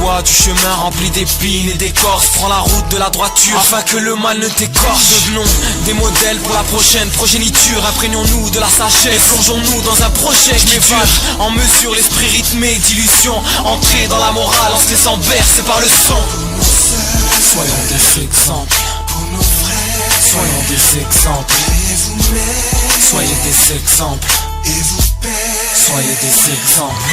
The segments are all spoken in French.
Éloigne-toi du chemin rempli d'épines et d'écorces. Prends la route de la droiture afin que le mal ne t'écorche. Devenons des modèles pour la prochaine progéniture. Imprégnons-nous de la sagesse et plongeons-nous dans un projet qui dure. En mesure l'esprit rythmé d'illusion. Entrer dans la morale en se laissant bercer par le son. Soyons des exemples pour nos frères. Soyons des exemples. Soyez des exemples. Et vous père. Soyez des exemples.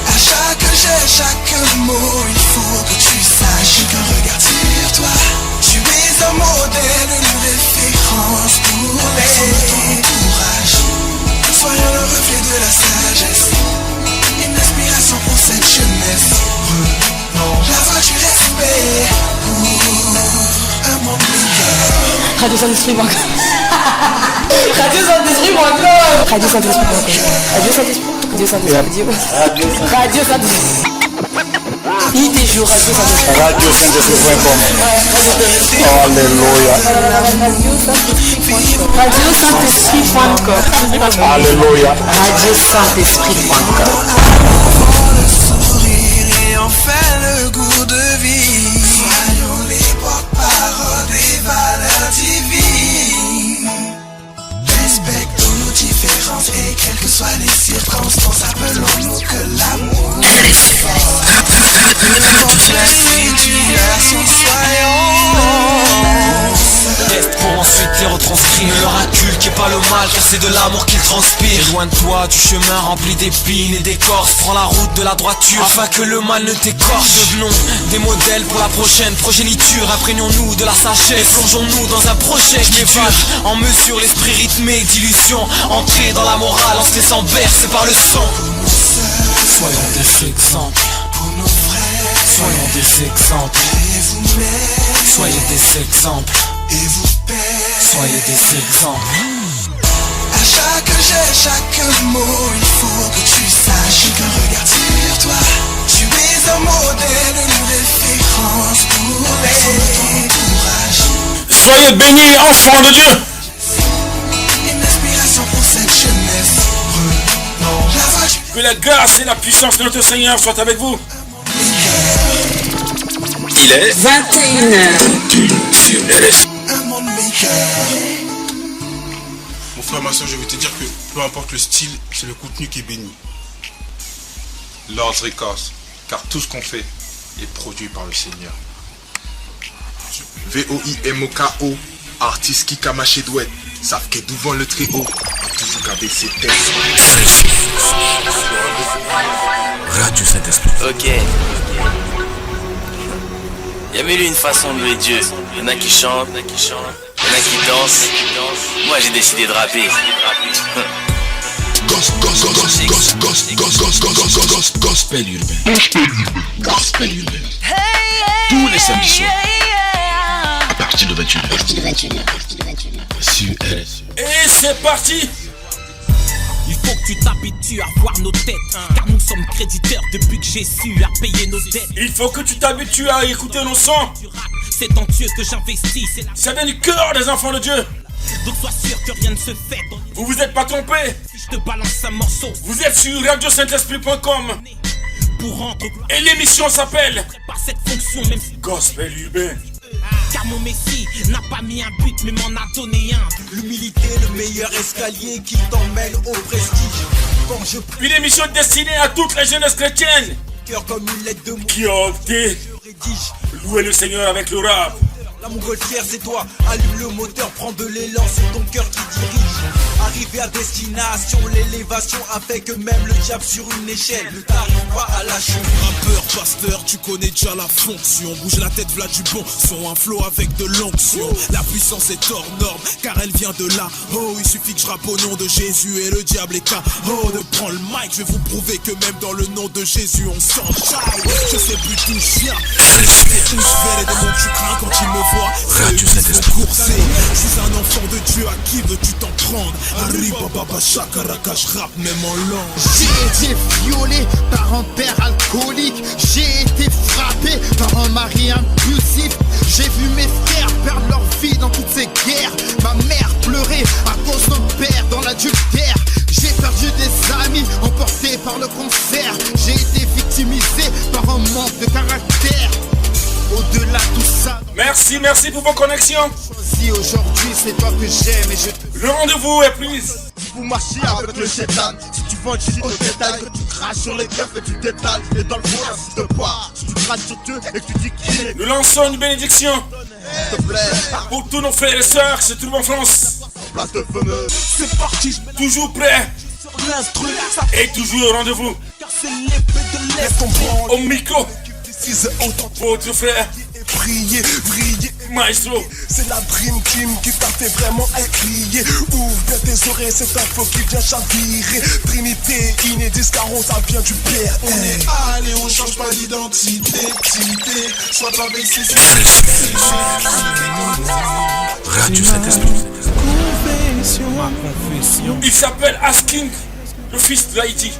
À chaque geste, chaque mot, il faut que tu saches qu'un regard sur toi. Tu es un modèle, une référence pour les courage. Soyons le reflet de la sagesse, une inspiration pour cette jeunesse. La voix du respect pour un monde meilleur. Radio Saint-Esprit manque. Radio Saint-Esprit manque. Radio Saint-Esprit manque. Radio Saint-Esprit. Radio Saint-Esprit. Radio Saint-Esprit. Il des jours Radio Saint-Esprit. Radio Saint-Esprit.com. Alléluia. Radio Saint-Esprit.com. Alléluia. Radio Saint-Esprit.com. Enfin le goût de vie. Soyons les porte-paroles des valeurs divines. Respectons nos différences et quelles que soient les circonstances, appelons-nous que l'amour est fort. La situation, soyons. Teste pour ensuite les retranscrire. Ne leur inculque pas le mal car c'est de l'amour qu'ils transpirent. Éloigne-toi du chemin rempli d'épines et d'écorces. Prends la route de la droiture afin que le mal ne t'écorche. Devenons des modèles pour la prochaine progéniture. Imprégnons-nous de la sagesse et plongeons-nous dans un projet qui dure. En mesure l'esprit rythmé d'illusion. Entrer dans la morale en se laissant bercer par le son. Soyons des exemples pour nos frères. Soyons des exemples. Et vous-même. Soyez des exemples. Et vous père. Soyez des exemples. À chaque geste, chaque mot, il faut que tu saches qu'un regard sur toi. Tu es un modèle, une référence pour les courage. Soyez bénis, enfants de Dieu. Une inspiration pour cette jeunesse. La voix du Que la grâce et la puissance de notre Seigneur soient avec vous. Il est 21h. sur RS. un monde meilleur. Mon frère, ma soeur, je vais te dire que peu importe le style, c'est le contenu qui est béni. Lords Records, car tout ce qu'on fait est produit par le Seigneur. VOIMOKO, artiste qui kamache douette, savent que devant le très haut, a toujours gardé ses têtes. Radio Saint-Esprit. Ok. Y'a mille une façon de louer Dieu. Y'en a qui chantent, y'en a qui dansent. Moi j'ai décidé de rapper. Gospel urbain. Gospel urbain. Tous les samedis soirs. À partir de 21h. Sur RS. Et c'est parti. Il faut que tu t'habitues à voir nos têtes, car nous sommes créditeurs depuis que Jésus a payé nos dettes. Il faut que tu t'habitues à écouter nos sons. C'est en Dieu que j'investis, c'est la... Ça vient du cœur des enfants de Dieu. Donc sois sûr que rien ne se fait. Vous vous êtes pas trompé. Si je te balance un morceau, Vous êtes sur radiosaintesprit.com. pour rendre Et l'émission s'appelle par cette fonction, même si... Gospel urbain. Car mon Messie n'a pas mis un but, mais m'en a donné un. L'humilité, le meilleur escalier qui t'emmène au prestige. Quand je prie, Une émission destinée à toutes les jeunesses chrétiennes cœur comme une lettre de mon qui ont opté je rédige. louer le Seigneur avec le rap. La montgolfière c'est toi, allume le moteur, prends de l'élan, c'est ton cœur qui dirige. Arrivé à destination, l'élévation a fait que même le diable sur une échelle ne t'arrive pas à lâcher. Rappeur, pasteur, tu connais déjà la fonction. Bouge la tête, v'là du bon son, un flow avec de l'onction. La puissance est hors norme, car elle vient de là. Oh, il suffit que je rappe au nom de Jésus et le diable est KO. Ne prends le mic, je vais vous prouver que même dans le nom de Jésus on s'enchaille. Je sais plus d'où je viens, je sais où je vais. Les démons que tu crains quand ils me voient, Radio c'est Saint-Esprit. coursé. Je suis un enfant de Dieu, à qui veux-tu t'en prendre? Arriba baba shakaraka, je rappe même en langue. J'ai été violé par un père alcoolique. J'ai été frappé par un mari impulsif. J'ai vu mes frères perdre leur vie dans toutes ces guerres. Ma mère pleurait à cause d'un père dans l'adultère. J'ai perdu des amis emportés par le concert. J'ai été victimisé par un manque de caractère. Au-delà de tout ça. Merci pour vos connexions. Si aujourd'hui c'est toi que j'aime et je te... Le rendez-vous est pris. Vous marchez avec le chétan. Si tu vends du au détail, que tu craches sur les keufs et tu détales. Et dans le fond, insiste pas. Si tu craches sur Dieu et que tu dis qu'il est. Nous lançons une bénédiction. S'il te plaît. Pour tous nos frères et sœurs qui se trouvent en France. Place de fameux. C'est parti. Toujours prêt. Et toujours au rendez-vous. Au micro. Votre frère. Briller, Maestro. c'est la Dream Team qui t'a fait vraiment crier. Ouvre bien tes oreilles, c'est un flow qui vient chavirer. Trinité, inédit, Scarron, ça vient du père. On est allé, on change pas d'identité. Soit avec Radio Saint-Esprit. Ma confession. Il s'appelle Asking, le fils d'Haïti.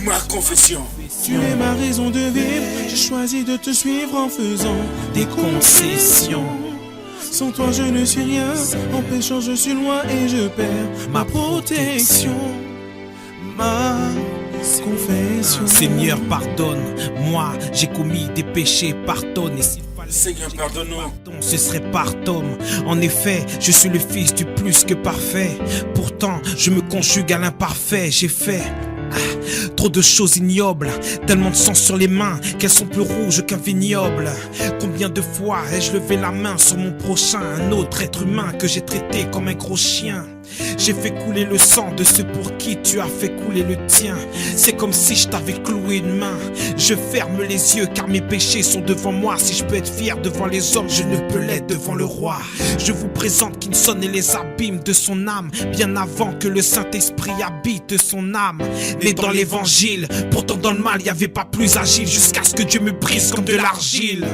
Ma confession. Tu es ma raison de vivre. J'ai choisi de te suivre en faisant des concessions. Sans toi je ne suis rien. En péchant je suis loin et je perds ma protection. Ma confession. Seigneur, pardonne. Moi, j'ai commis des péchés, pardonne. Et s'il fallait Seigneur, pardonne-nous. ce serait pardon. En effet, je suis le fils du plus que parfait. Pourtant, je me conjugue à l'imparfait. J'ai fait trop de choses ignobles, tellement de sang sur les mains qu'elles sont plus rouges qu'un vignoble. Combien de fois ai-je levé la main sur mon prochain, un autre être humain que j'ai traité comme un gros chien. J'ai fait couler le sang de ceux pour qui tu as fait couler le tien. C'est comme si je t'avais cloué une main. Je ferme les yeux car mes péchés sont devant moi. Si je peux être fier devant les hommes, je ne peux l'être devant le roi. Je vous présente Kinson et les abîmes de son âme, bien avant que le Saint-Esprit habite son âme. Né dans l'évangile, pourtant dans le mal y avait pas plus agile, jusqu'à ce que Dieu me brise comme de l'argile.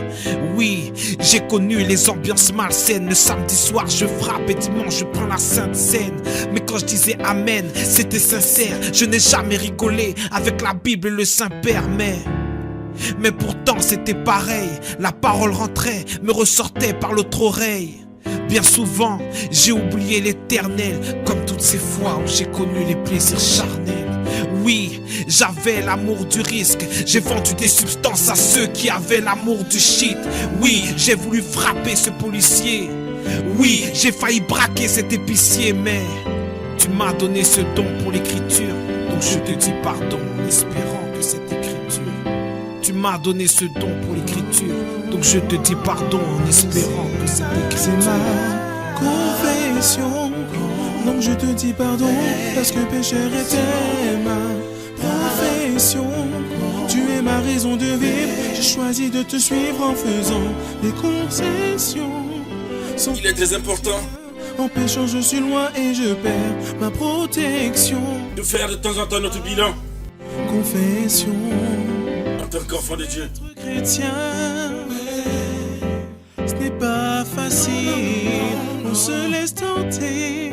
Oui, j'ai connu les ambiances malsaines. Le samedi soir je frappe et dimanche je prends la Sainte Seine. Mais quand je disais amen, c'était sincère. Je n'ai jamais rigolé avec la Bible et le Saint-Père. Mais pourtant c'était pareil. La parole rentrait, me ressortait par l'autre oreille. Bien souvent, j'ai oublié l'éternel, comme toutes ces fois où j'ai connu les plaisirs charnels. Oui, j'avais l'amour du risque. J'ai vendu des substances à ceux qui avaient l'amour du shit. Oui, j'ai voulu frapper ce policier. Oui, j'ai failli braquer cet épicier. Mais tu m'as donné ce don pour l'écriture, donc je te dis pardon en espérant que cette écriture. Tu m'as donné ce don pour l'écriture, donc je te dis pardon en espérant que cette écriture. C'est ma confession, donc je te dis pardon parce que pécheur était ma confession. Tu es ma raison de vivre. J'ai choisi de te suivre en faisant des concessions. Il est très important. En péchant je suis loin et je perds ma protection. De faire de temps en temps notre bilan. Confession. En tant qu'enfant de Dieu. Être chrétien, ce n'est pas facile. On se laisse tenter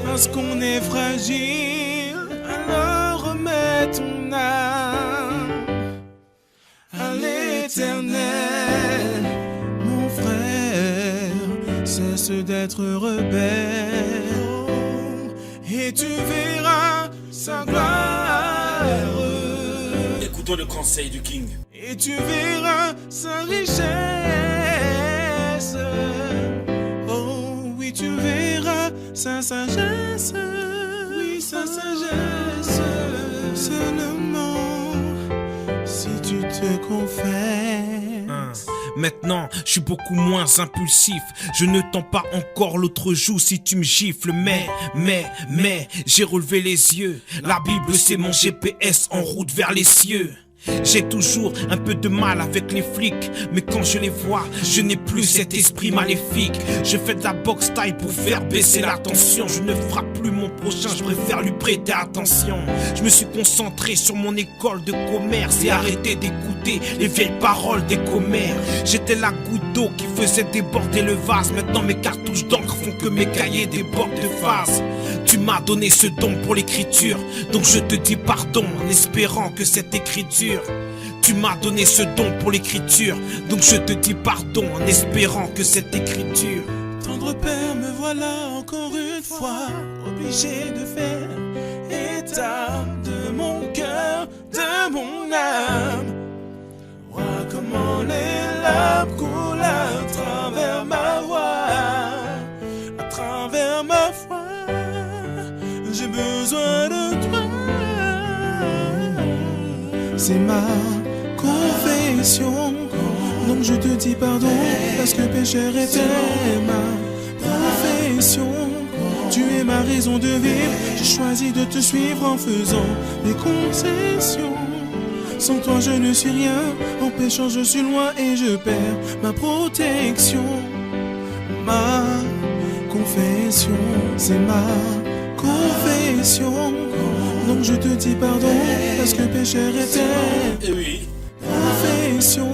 parce qu'on est fragile. Alors remets ton âme à l'Éternel. Mon frère, cesse d'être rebelle et tu verras sa gloire. Écoutons le conseil du King. Et tu verras sa richesse. Oh oui, tu verras sa sagesse. Oui, sa sagesse. Seulement si tu te confesses. Maintenant, je suis beaucoup moins impulsif. Je ne tends pas encore l'autre joue si tu me gifles. Mais, j'ai relevé les yeux. La Bible, c'est mon GPS en route vers les cieux. J'ai toujours un peu de mal avec les flics, mais quand je les vois, je n'ai plus cet esprit maléfique. Je fais de la boxe taille pour faire baisser la tension. Je ne frappe plus mon prochain, je préfère lui prêter attention. Je me suis concentré sur mon école de commerce et arrêté d'écouter les vieilles paroles des commères. J'étais la goutte d'eau qui faisait déborder le vase. Maintenant mes cartouches d'encre font que mes cahiers débordent de phase. Tu m'as donné ce don pour l'écriture, donc je te dis pardon en espérant que cette écriture. Tu m'as donné ce don pour l'écriture, donc je te dis pardon en espérant que cette écriture. Tendre Père, me voilà encore une fois obligé de faire état de mon cœur. de mon âme. Vois comment les larmes coulent à travers ma voix, à travers ma foi. J'ai besoin de toi. C'est ma confession. Donc je te dis pardon parce que pécheur était ma profession. Tu es ma raison de vivre. J'ai choisi de te suivre en faisant des concessions. Sans toi je ne suis rien. En péchant je suis loin et je perds ma protection. Ma confession, c'est ma confession. Donc je te dis pardon parce que pécheur était profession.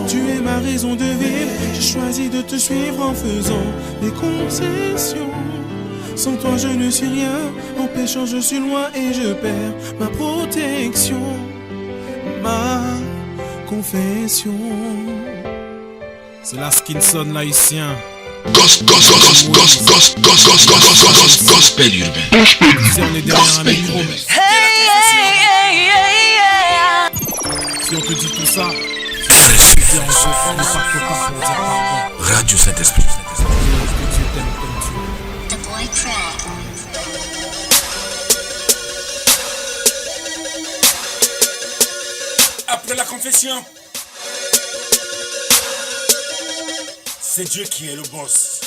Tu es ma raison de vivre. J'ai choisi de te suivre en faisant des concessions. Sans toi je ne suis rien. En péchant je suis loin et je perds ma protection. Ma confession. C'est la Skinson l'haïtien. Gospel urbain. Si on est derrière un micro, si on te dit tout ça, c'est en souffrant, ne parte pas pour dire pardon. Radio Saint-Esprit. Après la confession, c'est Dieu qui est le boss.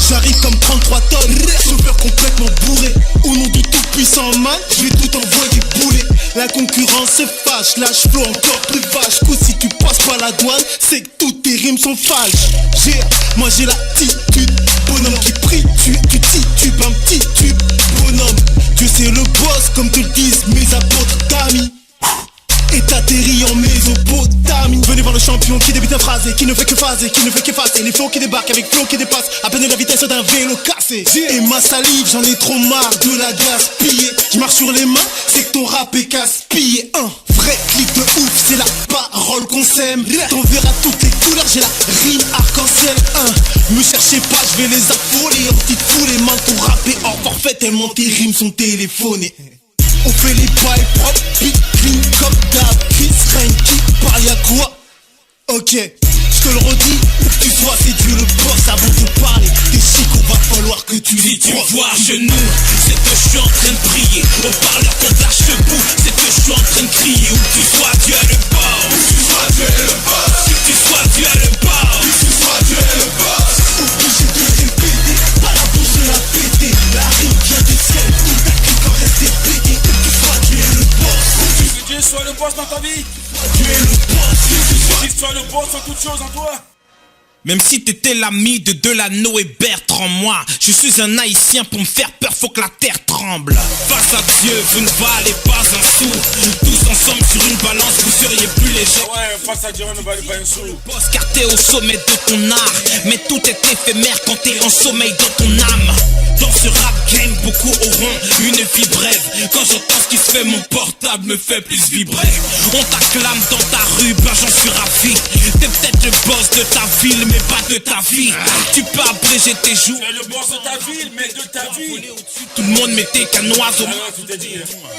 J'arrive comme 33 tonnes, chauffeur complètement bourré. Au nom du tout-puissant mal, je vais tout envoyer bouler. La concurrence se fâche, lâche flow encore plus vache. Coup si tu passes pas la douane, c'est que toutes tes rimes sont falches. Moi j'ai l'attitude, bonhomme qui prie, tu titubes, un petit tube, bonhomme. Dieu c'est le boss, comme te le disent mes apôtres d'amis. Et t'atterris en Mésopotamie. Venez voir le champion qui débute un phrase et qui ne fait que phaser, qui ne fait qu'effacer les flots qui débarquent avec flots qui dépassent à peine la vitesse d'un vélo cassé. Et ma salive, j'en ai trop marre de la gaspiller. Je marche sur les mains, c'est que ton rap est casse-pillé. Un vrai clip de ouf, c'est la parole qu'on sème. T'enverras toutes les couleurs, j'ai la rime arc-en-ciel. Me cherchez pas, je vais les affoler. En petite foule, les mains ton rap est hors forfait tellement tes rimes sont téléphonées. On fait les bails propres, beat clean comme d'hab. Chris Ranky, parle y'a quoi? Ok, je te le redis, où que tu sois, c'est Dieu le boss. Avant de parler, des chicots, va falloir que tu les tu vois à genoux, c'est que je suis en train de prier. Au parleur qu'on lâche debout, c'est que je suis en train de crier. Où que tu sois, Dieu est le boss. Où que tu sois, Dieu est le boss. Où que tu sois, Dieu est le boss. Où que tu sois, Dieu est le boss. Obligé de répéter, pas la bouche de la péter. La rime vient du ciel, tout ta clique en reste pété. Que Dieu soit le boss dans ta vie. Dieu est le boss. Que Dieu soit le boss en toutes choses en toi. Même si t'étais l'ami de Delano et Bertrand, moi, je suis un haïtien, pour me faire peur, faut que la terre tremble. Face à Dieu, vous ne valez pas un sou. Tous ensemble sur une balance, vous seriez plus léger. Ouais, face à Dieu, on ne valait pas un sou. Boss, car t'es au sommet de ton art. Mais tout est éphémère quand t'es en sommeil dans ton âme. Dans ce rap game, beaucoup auront une vie brève. Quand j'entends ce qui se fait, mon portable me fait plus vibrer. On t'acclame dans ta rue, ben j'en suis ravi. T'es peut-être le boss de ta ville, mais pas de ta vie. Tu peux abréger tes jours. C'est le boss de ta ville, mais de ta vie. Tout le monde mettait qu'un oiseau.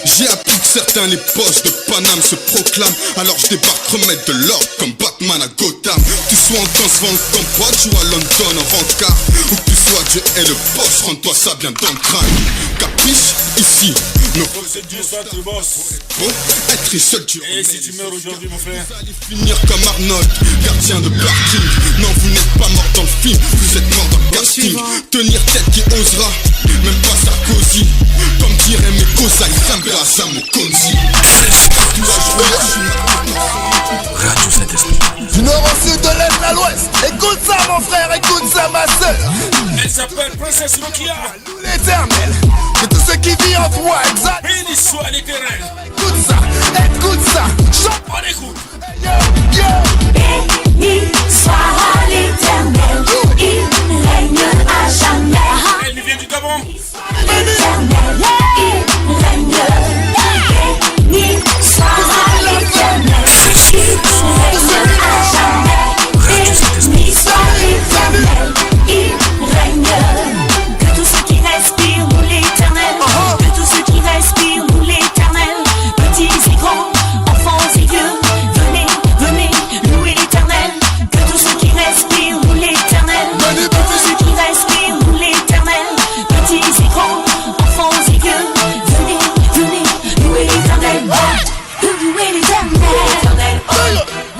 J'ai appris que certains les boss de Paname se proclament. Alors je débarque remettre de l'ordre comme Batman à Gotham. Tu sois en danse, comme Broad ou à London en rencard. Où que tu sois, Dieu est le boss, rends-toi ça bien dans le crâne. Capiche, ici, nos c'est Dieu soit le boss. Bon, être seul tu. Et si tu meurs aujourd'hui mon frère, finir comme Arnold, gardien de parking. Non, vous n'êtes pas mort dans le film, vous êtes mort dans le casting. Tenir tête qui osera, même pas Sarkozy. Comme dirait mes Kozai, Sambraza, mon Konzi. Radio Saint-Esprit. Du nord au sud, de l'est à l'ouest. Écoute ça mon frère, écoute ça ma soeur. Elle s'appelle Princesse Nokia. L'éternel, que tout ce qui vit en toi, exact. Béni soit l'éternel. Écoute ça, chante. On écoute. Béni soit l'éternel, il règne à jamais. Elle vient du Gabon. L'éternel, il règne. Béni soit l'éternel, il règne à jamais. Béni soit l'éternel, il règne. Que tous ceux qui respirent louent l'éternel, que tous ceux qui respirent louent l'éternel. Petits l'éternel,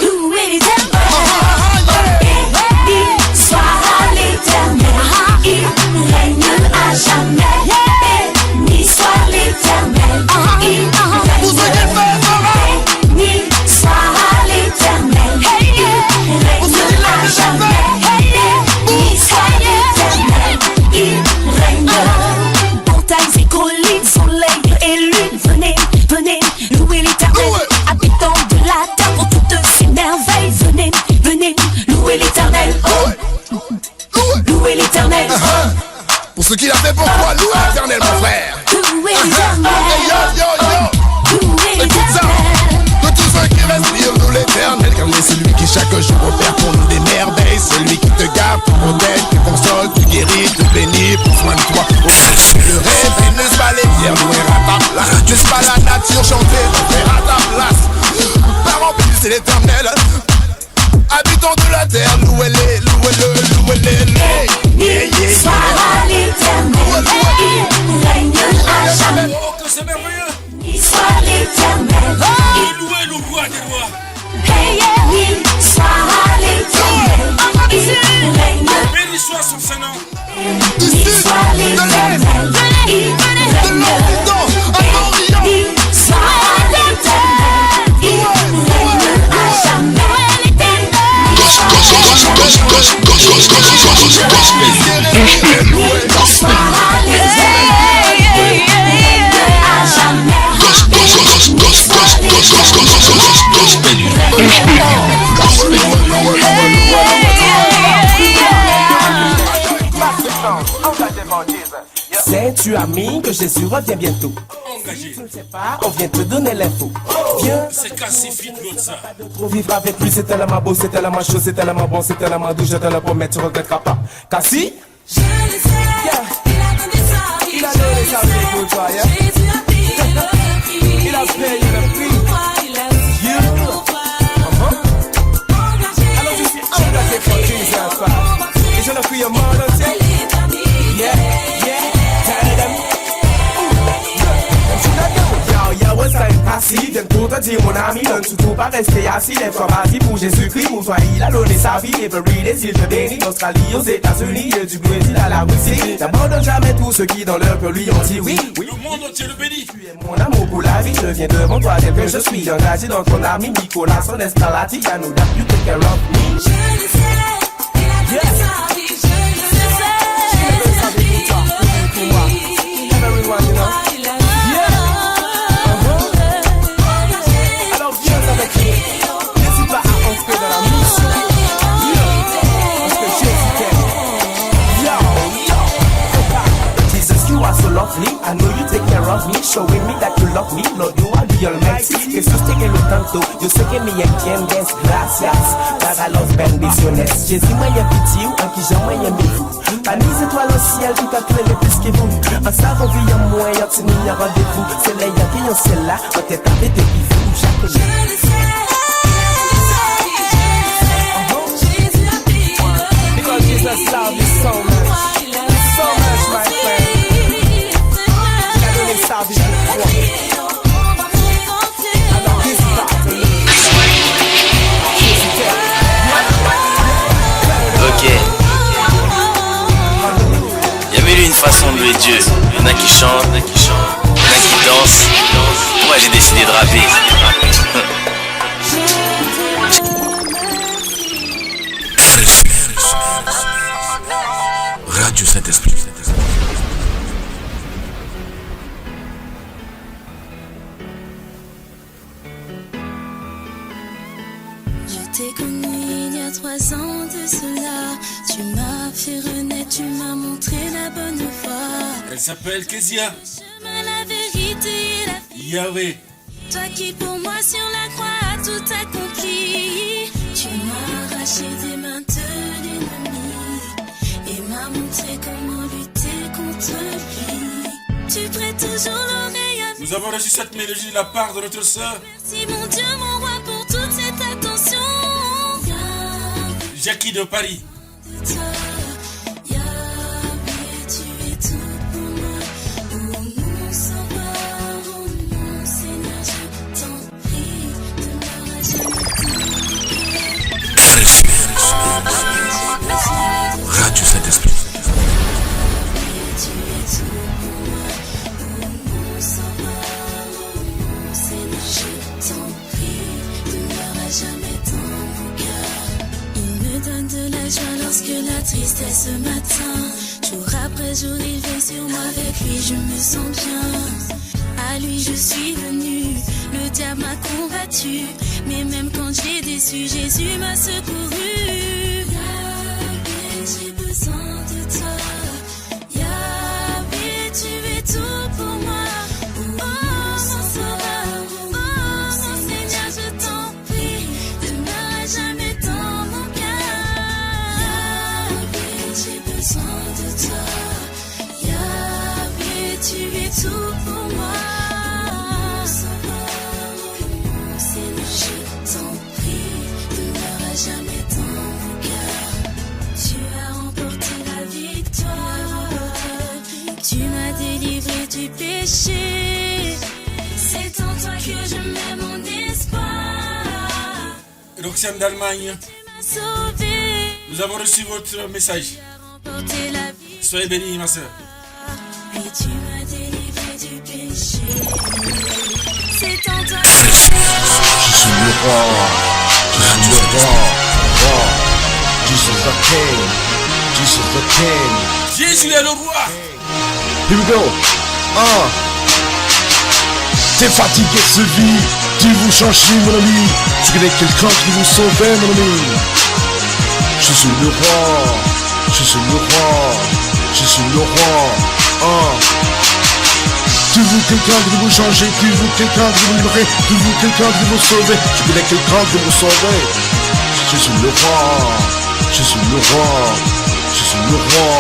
louez l'éternel, béni soit l'éternel, il règne à jamais, béni soit l'éternel, il règne béni soit l'éternel, il règne à jamais, béni soit l'éternel, il règne. Montagnes et collines, soleil et lune, venez, venez, louer l'éternel, habitants de la terre pour toutes ses merveilles, venez, venez, louer l'éternel, louer l'éternel. Pour ce qu'il a fait pour toi, louer l'éternel, mon frère. Louer l'éternel. Écoute ça. De tous ceux qui respirent, loue l'éternel, car il est celui qui chaque jour opère pour nous des merveilles, celui qui te garde, te protège, te console, te guérit, te bénit, prend soin de toi. Le rêve, n'est-ce pas les pierres, louer à ta place, n'est-ce pas la nature chanter, faire à ta place. Parents, c'est l'éternel. Habitants de la terre, louez-les, louez-le, louez-les. Soit l'éternel, il règne à jamais. Oh, que c'est merveilleux. Soit l'éternel, Louez le roi des rois. béni soit l'éternel, il règne. Béni soit son Saint-Nom. Béni soit l'éternel, il règne. Béni soit l'éternel, il règne à jamais. Sais-tu, ami, que Jésus revient bientôt? Engagé. Tu ne sais pas, on vient te donner l'info. Viens, C'est classifié de l'autre ça. trop vivre avec lui, c'est tellement beau, c'est tellement chaud, c'est tellement bon, c'est tellement doux, je te le promets, tu regretteras pas. Car si, Je le sais, il a donné sa vie. il a donné sa vie pour toi, yeah. Jésus a payé le prix. Il a payé le prix. Pour toi, il a dit pour toi. Engagé. Alors je suis engagé pour Jesus Christ. Et je le prie au monde entier. Yeah, yeah, tell them. Yo, it's time assis, viens pour te dire mon ami, donne surtout pas rester assis, lève-toi vas-y pour Jésus-Christ, pour toi il a donné sa vie, every day s'il te bénit, d'Australie aux États-Unis, et du Brésil à la Russie, n'abandonne jamais tous ceux qui dans leur cœur lui ont dit oui, oui. Le monde entier le bénit. Tu es mon amour pour la vie, je viens devant toi tel que je suis, engagé dans ton ami, Nicolas, son escalati, à nous that you take care of me. Je le sais, il a donné sa vie. Je le sais, pour moi, everyone, you know. Alors viens avec nous, n'hésite pas à entrer dans la mission, parce que Jésus t'aime. Yo, Jesus, you are so lovely, I know you take care of me, showing me that you love me, Lord, you are the Almighty. Jesús te quiero tanto, yo sé que me entiendes, gracias, para los bendiciones. Jésus m'a pitié, en qui j'en m'a vous. Pas mis étoiles au ciel, tout à fait les plus que vous. En savant vie en moi, y'a tenu un rendez-vous. C'est là, y'a qui y'en c'est là, en tête à tête et vous, chaque jour. Because Jesus loves you so much, my friend. Il a donné sa vie pour toi. Alors, qu'est-ce qui va te lever? Ok. Y'a mille une façon de louer Dieu. Y'en a qui chantent, y'en a qui dansent. Moi j'ai décidé de rapper. Radio Saint-Esprit. Je t'ai connu il y a 3 ans de cela. Tu m'as fait renaître, tu m'as montré la bonne voie. Elle s'appelle Kezia. Chemin, la vérité et la vie. Yahweh. Toi qui pour moi sur la croix as tout accompli. Tu m'as arraché des mains de l'ennemi et m'as montré comment lutter contre lui. Tu prêtes toujours l'oreille à Nous avons reçu cette mélodie de la part de notre sœur merci mon Dieu, mon roi, pour toute cette attention. Jackie de Paris. Yahweh, tu es tout pour moi. Oh mon sauveur, oh mon Seigneur, je t'en prie. Radio Saint-Esprit. De la joie lorsque la tristesse m'atteint. Jour après jour il veille sur moi, avec lui je me sens bien. À lui je suis venue, le diable m'a combattu, mais même quand j'ai déçu, Jésus m'a secouru. Yahweh, j'ai besoin de toi. Yahweh, tu es tout pour moi. Oh mon sauveur, oh mon Seigneur, je t'en prie, demeure à jamais dans mon j'ai besoin de toi, Yahweh, tu es tout pour moi. Seigneur, je t'en prie, demeure à jamais dans mon cœur. Tu as remporté la victoire, tu m'as délivré du péché. C'est en toi que je mets mon espoir. Roxane d'Allemagne, nous avons reçu votre message. Soyez bénis, ma soeur. Et tu m'as délivré du péché. C'est en toi. Je suis le roi. Je suis le roi. Jesus the King. Jesus the King. Jésus est le roi. Here we go. T'es fatigué de ce vie. Tu veux changer, mon ami. Tu connais quelqu'un qui vous sauver, mon ami. Je suis le roi. Je suis le roi, je suis le roi. Tu veux quelqu'un qui vous changer, tu veux quelqu'un qui vous libérer, tu veux quelqu'un qui vous sauver. Tu connais quelqu'un qui vous sauver. Je suis le roi, je suis le roi, je suis le roi.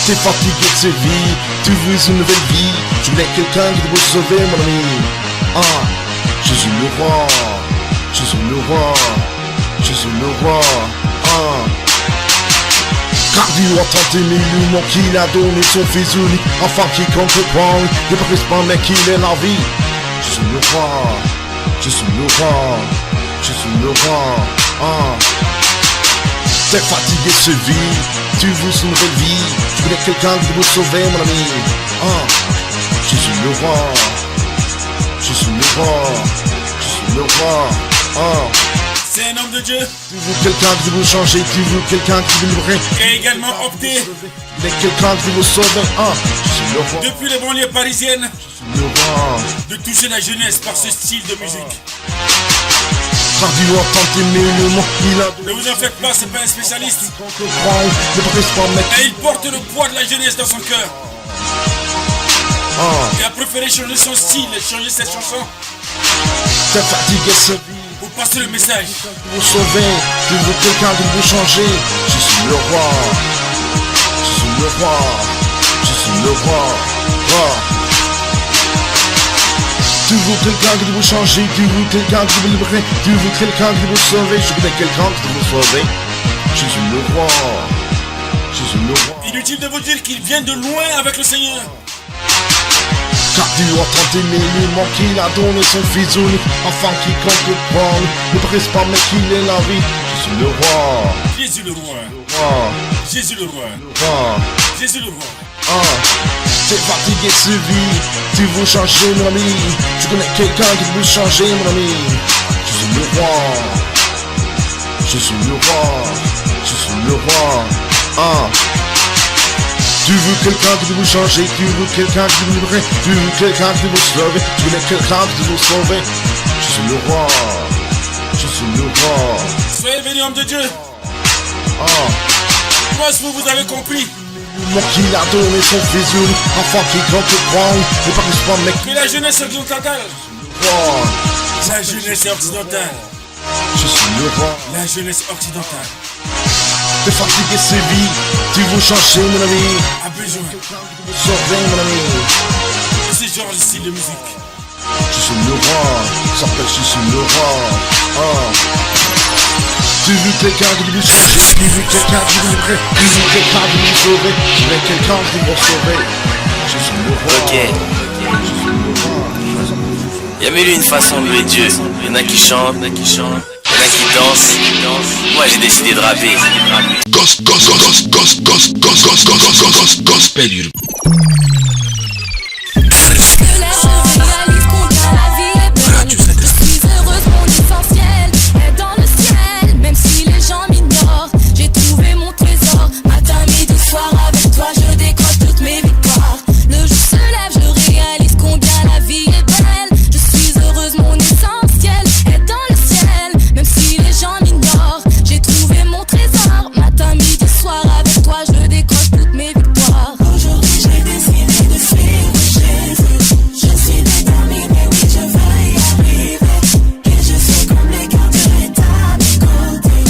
T'es fatigué de ces vies, tu veux une nouvelle vie. Tu connais quelqu'un qui vous sauver, mon ami. Je suis le roi, je suis le roi, je suis le roi. Car Dieu a tant aimé l'humain qu'il a donné son fils unique, afin quiconque croit, ne périsse pas mais qu'il ait la vie. Je suis le roi, je suis le roi, je suis le roi. T'es fatigué de ce vie, tu veux une nouvelle vie. Tu connais quelqu'un qui vous sauver, mon ami. Je suis le roi, je suis le roi, je suis le roi. C'est un homme de Dieu. Tu veux quelqu'un qui vous changer, tu veux quelqu'un qui vous livrer. Et également opté. Mais quelqu'un qui vous sauve. Je suis le roi. Depuis les banlieues parisiennes. Je suis le roi. De toucher la jeunesse par ce style de musique. Car Dieu a tant aimé le monde, il a. Ne vous en faites pas, c'est pas un spécialiste. Et il porte le poids de la jeunesse dans son cœur. Il a préféré changer son style et changer cette chanson. T'es fatigué ce vie. Pour passer le message. Vous sauver, tu veux quelqu'un qui vous changer. Je suis le roi. Je suis le roi. Je suis le roi. Tu veux quelqu'un qui vous changer, tu veux quelqu'un qui vous libérer, tu veux quelqu'un qui vous sauver. Je connais quelqu'un qui vous sauver. Je suis le roi. Je suis le roi. Inutile de vous dire qu'il vient de loin avec le Seigneur. Car Dieu a tant aimé l'humain qu'il a donné son fils unique, afin quiconque croit ne périsse pas mais qu'il ait la vie. Je suis le roi. Jésus le roi. Jésus le roi. Jésus le roi. T'es fatigué de ce vie, tu veux changer, mon ami. Tu connais quelqu'un qui veut changer, mon ami. Je suis le roi. Je suis le roi. Je suis le roi. Tu veux quelqu'un qui vous changer, tu veux quelqu'un qui vous libérer, tu veux quelqu'un qui vous sauver, tu connais quelqu'un qui vous sauver. Je suis le roi, je suis le roi. Soyez bénis, homme de Dieu. Moi, vous avez compris. Mon qu'il a donné son fils unique, afin quiconque croit, ne périsse pas mais que la jeunesse occidentale. La jeunesse occidentale. Je suis le roi. La jeunesse occidentale. T'es fatigué de ces vies, tu veux changer, mon ami. A besoin. Sauver, mon ami. C'est genre de style de musique. Je suis le roi, ça s'appelle je suis le roi. Tu veux quelqu'un qui veut changer, tu veux quelqu'un qui veut libérer, tu veux quelqu'un qui veut sauver, tu veux quelqu'un qui veut sauver. Je suis le roi. Je suis le roi. Y'a mille une façon de louer Dieu. Y'en a qui chantent, y'en a qui dansent. Moi j'ai décidé de rapper. Gospel urbain. Radio Saint-Esprit. Je suis heureuse, mon essentiel est dans le ciel. Même si les gens m'ignorent, j'ai trouvé mon trésor. Matin, midi, soir, avec toi je décroche toutes mes victoires. Le jour se lève, je réalise combien la vie est belle. Je suis heureuse, mon essentiel est dans le ciel. Même si les gens m'ignorent, j'ai trouvé mon trésor. Matin, midi, soir, avec toi je décroche toutes mes victoires. Aujourd'hui j'ai décidé de suivre Jésus. Je suis déterminée, oui je veux y arriver. Et je sais comblé quand Dieu est à mes côtés.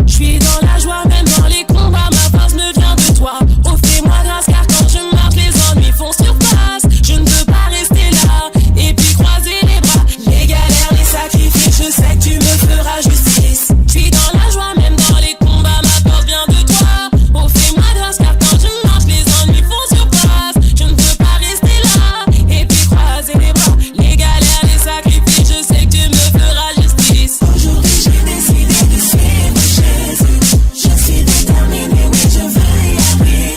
Je suis dans la joie, même dans les combats. Ma force me vient de toi. Oh fais-moi grâce, car quand je marche les ennuis font surface. Je ne veux pas rester là et puis croiser les bras. Les galères, les sacrifices, je sais que tu me feras justice. Je suis dans la joie, même dans les combats. Ma force vient de toi. Oh fais-moi grâce, car quand je marche les ennuis font surface. Je ne veux pas rester là et puis croiser les bras. Les galères, les sacrifices, je sais que tu me feras justice. Aujourd'hui j'ai décidé de suivre Jésus. Je suis déterminée, oui je veux y arriver.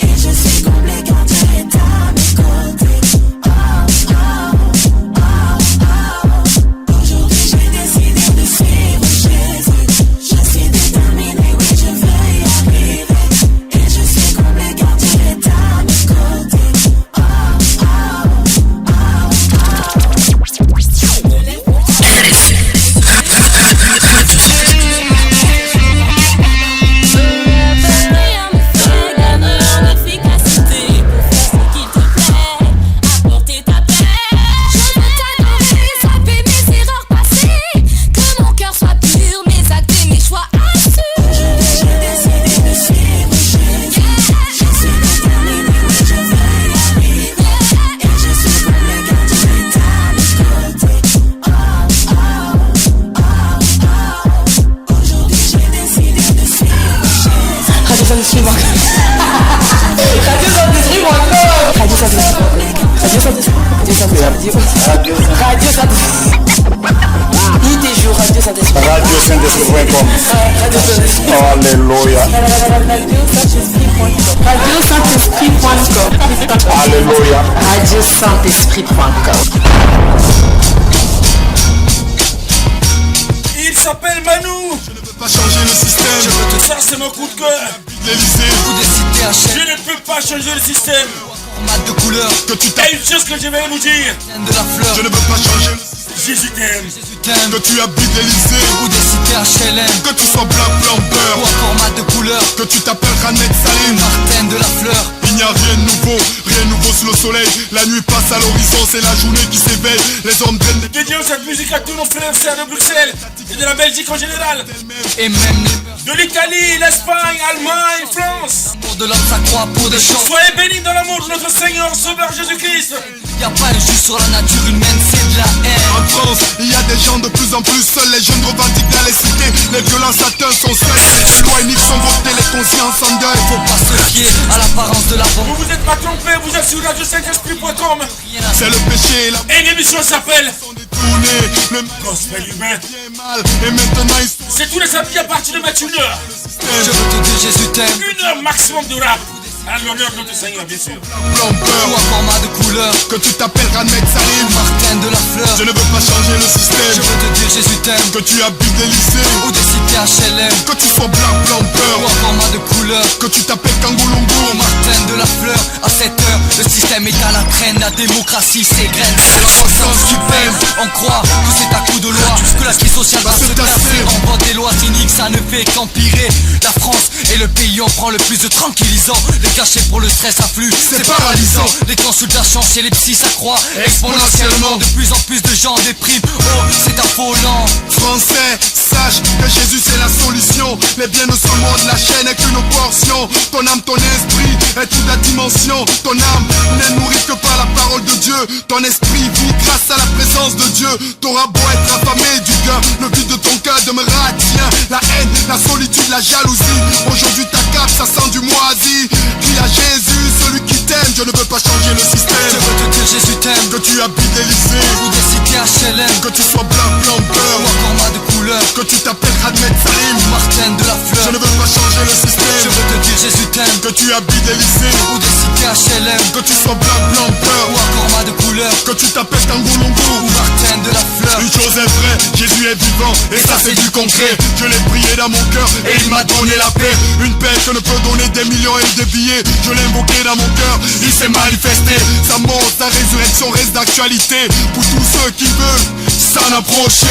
Et je suis comblé quand Dieu est à mes côtés. Aujourd'hui j'ai décidé de suivre Jésus. Je suis déterminée, oui je veux y arriver. Et je suis comblé quand Dieu est à mes côtés. Rien me fait gagner en efficacité pour faire ce qu'il te plaît, apporter ta paix. Je veux t'adorer, zapper mes erreurs passées, que mon cœur soit pur, mes actes et mes choix assurés. J'ai décidé de suivre Jésus. Je suis déterminée, oui je veux y arriver. Et je suis comblé quand Dieu est à mes côtés. Aujourd'hui j'ai décidé de suivre Jésus. Radio Saint-Esprit. Radio Saint-Esprit, moi Radio Saint-Esprit. Radio Saint-Esprit. Radio Saint-Esprit. Ni tes jours, Radio Saint-Esprit. Radio Saint-Esprit.com. Radio Saint-Esprit. Alléluia. Radio Saint-Esprit.com. Alléluia. Radio Saint-Esprit.com. Il s'appelle Manu. Pas changer le système. Ça c'est mon coup de cœur. L'Élysée ou des cités HM. Je ne peux pas changer le système. Format de couleur que tu Et tapes une chose que je vais vous dire. de la fleur. Je ne veux pas changer le système. Jésus t'aime. Que tu habites l'Élysée ou des cités HLM. Que tu sois black, blanc, beurre ou un format de couleur. Que tu t'appelles Ranet Salim, Martin de la fleur. Il n'y a rien de nouveau sous le soleil. La nuit passe à l'horizon, c'est la journée qui s'éveille. Les hommes prennent des... Dédions cette musique à tous nos frères et sœurs de Bruxelles et de la Belgique en général. Et même les... De l'Italie, l'Espagne, l'Allemagne, France. L'amour de l'homme s'accroît pour des choses. Soyez bénis dans l'amour de notre Seigneur Sauveur Jésus-Christ. Y'a pas un jus sur la nature humaine, c'est de la haine. En France, il y a des gens de plus en plus seuls. Les jeunes revendiquent dans les cités. Les violences atteintes sont seules. Les lois uniques sont votées, les consciences en deuil. Faut pas se fier à l'apparence de la bombe. Vous vous êtes pas trompé, vous êtes sur radiosaint-esprit.com. C'est le péché et la... Et l'émission s'appelle le Gospel Urbain. Et maintenant c'est tous les samedis à partir de 21h. Je veux te dire Jésus t'aime. 1 heure maximum de rap. À l'honneur de notre Seigneur, bien sûr. Blanc, beurre ou un format de couleur. Que tu t'appelles Ranet Salim, Martin de la fleur. Je ne veux pas changer le système. Je veux te dire Jésus t'aime. Que tu habites des lycées ou des cités HLM. Que tu sois blanc, beurre ou un format de couleur. Que tu t'appelles Kangolongo ou Martin de la fleur. À 7h, le système est à la traîne. La démocratie s'égrène. C'est la conscience qui pèse. On croit que c'est à coup de loi que la crise sociale va se tasser. On vote des lois cyniques, ça ne fait qu'empirer. La France est le pays où on prend le plus de tranquillisants. Les cachets pour le stress affluent, c'est paralysant. Les consultations chez les psys s'accroît exponentiellement. De plus en plus de gens dépriment. Oh, c'est affolant. Français, sache que Jésus c'est la solution. Les biens ne sont loin de la chaîne et qu'une portion. Ton âme, ton esprit est toute la dimension. Ton âme n'est nourrie que par la parole de Dieu. Ton esprit vit grâce à la présence de Dieu. T'auras beau être affamé du gain, le vide de ton cœur demeurera tien. La haine, la solitude, la jalousie. Aujourd'hui ta cape, ça sent du moisi. Crie à Jésus, celui qui t'aime, je ne veux pas changer le système. Je veux te dire Jésus t'aime. Que tu habites des lycées ou des cités HLM. Que tu sois blanc, blanc, beurre ou encore ma de couleur. Que tu t'appelles Ahmed Salim ou Martin de la Fleur. Je ne veux pas changer le système. Je veux te dire Jésus t'aime. Que tu habites des lycées ou des cités HLM. Que tu sois blanc, blanc, beurre ou encore ma de couleur. Que tu t'appelles Kangolongo ou Martin de la Fleur. Une chose est vraie, Jésus est vivant et ça c'est du concret. Je l'ai prié dans mon cœur et il m'a donné la paix. Une paix que ne peut donner des millions et des billets. Je l'ai invoqué dans mon cœur, il s'est manifesté. Sa mort, sa résurrection reste d'actualité. Pour tous ceux qui veulent s'en approcher.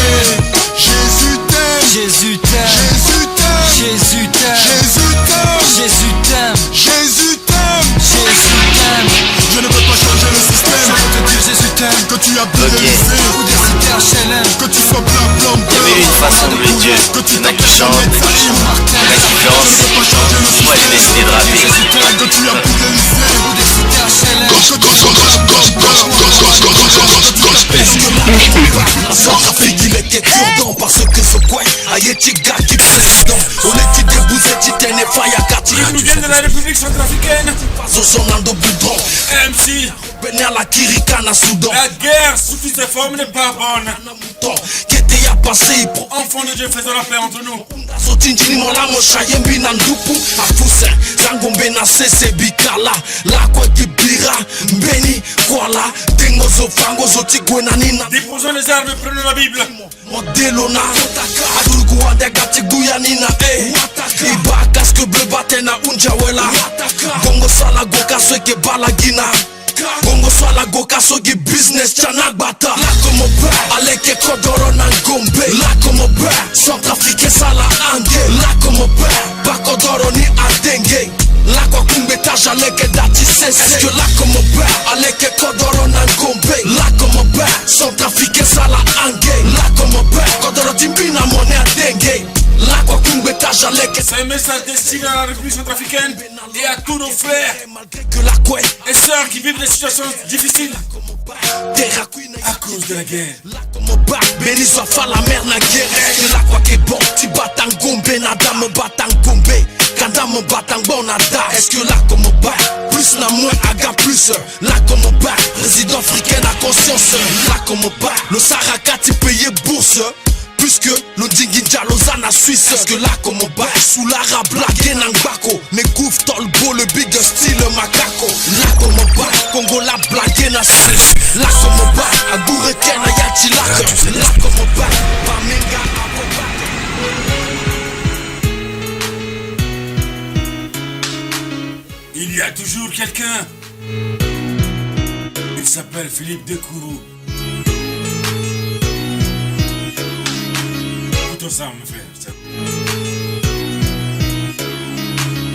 Jésus t'aime, Jésus t'aime, Jésus t'aime, Jésus t'aime, Jésus t'aime, Jésus t'aime, Jésus t'aime, Jésus t'aime. Je ne veux pas changer le système. Je veux te dire Jésus t'aime. Que tu habites des lycées ou des cités HLM. Que tu sois blanc, blanc, il y avait une façon de louer Dieu. Il y en a qui chantent, il y en a qui dansent. Moi j'ai décidé de rapper. Que tu habites des lycées ou des cités HLM. Centrafrique il était cure-dent parce que ce coin a Yetiga qui président. On est debout et Titane et Fayakati. Ils nous viennent de la République centrafricaine. Zonando Boudron MC Benin la Kirikana Soudan. La guerre sous toutes ses formes n'est pas bonne. Qui était à passer pour enfants de Dieu faisant la paix entre nous. Sotinjini mola moshayembi na ndupu Afuse zangombe na sese bikala Lakwe kibira mbeni kwala Tengo zofango zotigwe na nina. Déposons les armes et prenons la Bible. Modelona Adurgu wande gati guya nina Iba casque bleu batena unjawela Gongo sala goka sweke balagina Bongo swala goka sogi business chanagbata La como ba Aleke kodoro na ngombe La como ba Centrafrique sala ange La como ba Bakodoro ni adenge La kwa kumbe taja leke dati sese Est-ce que la como ba Aleke kodoro na ngombe La como ba Centrafrique sala ange La como ba Kodoro timbina mone adenge La kwa kumbe taja leke. C'est un message destiné à la République centrafricaine et à tous nos frères et sœurs qui vivent des situations difficiles à cause de la guerre. Béni soit fa la mer na guerre. La quoi que bon, ti batang gombe nada me batang gombe. Kanda me batang bon nada. Est-ce que là comme bas plus na moins aga plus. Là comme bas résident africain à conscience. Là comme bas le Sarakati payé bourse. Puisque le Dingidja Lausanne Suisse. Est-ce que là comme bas sous l'arabe blague n'angbako. Ne gouf tolbo le big style macaco. Là comme bas Congo la blague na Suisse. Là comme bas Agoureken na Yatilak. Là comme bas Bamenga Il y a toujours quelqu'un. Il s'appelle Philippe Dekourou. Ça, mon frère.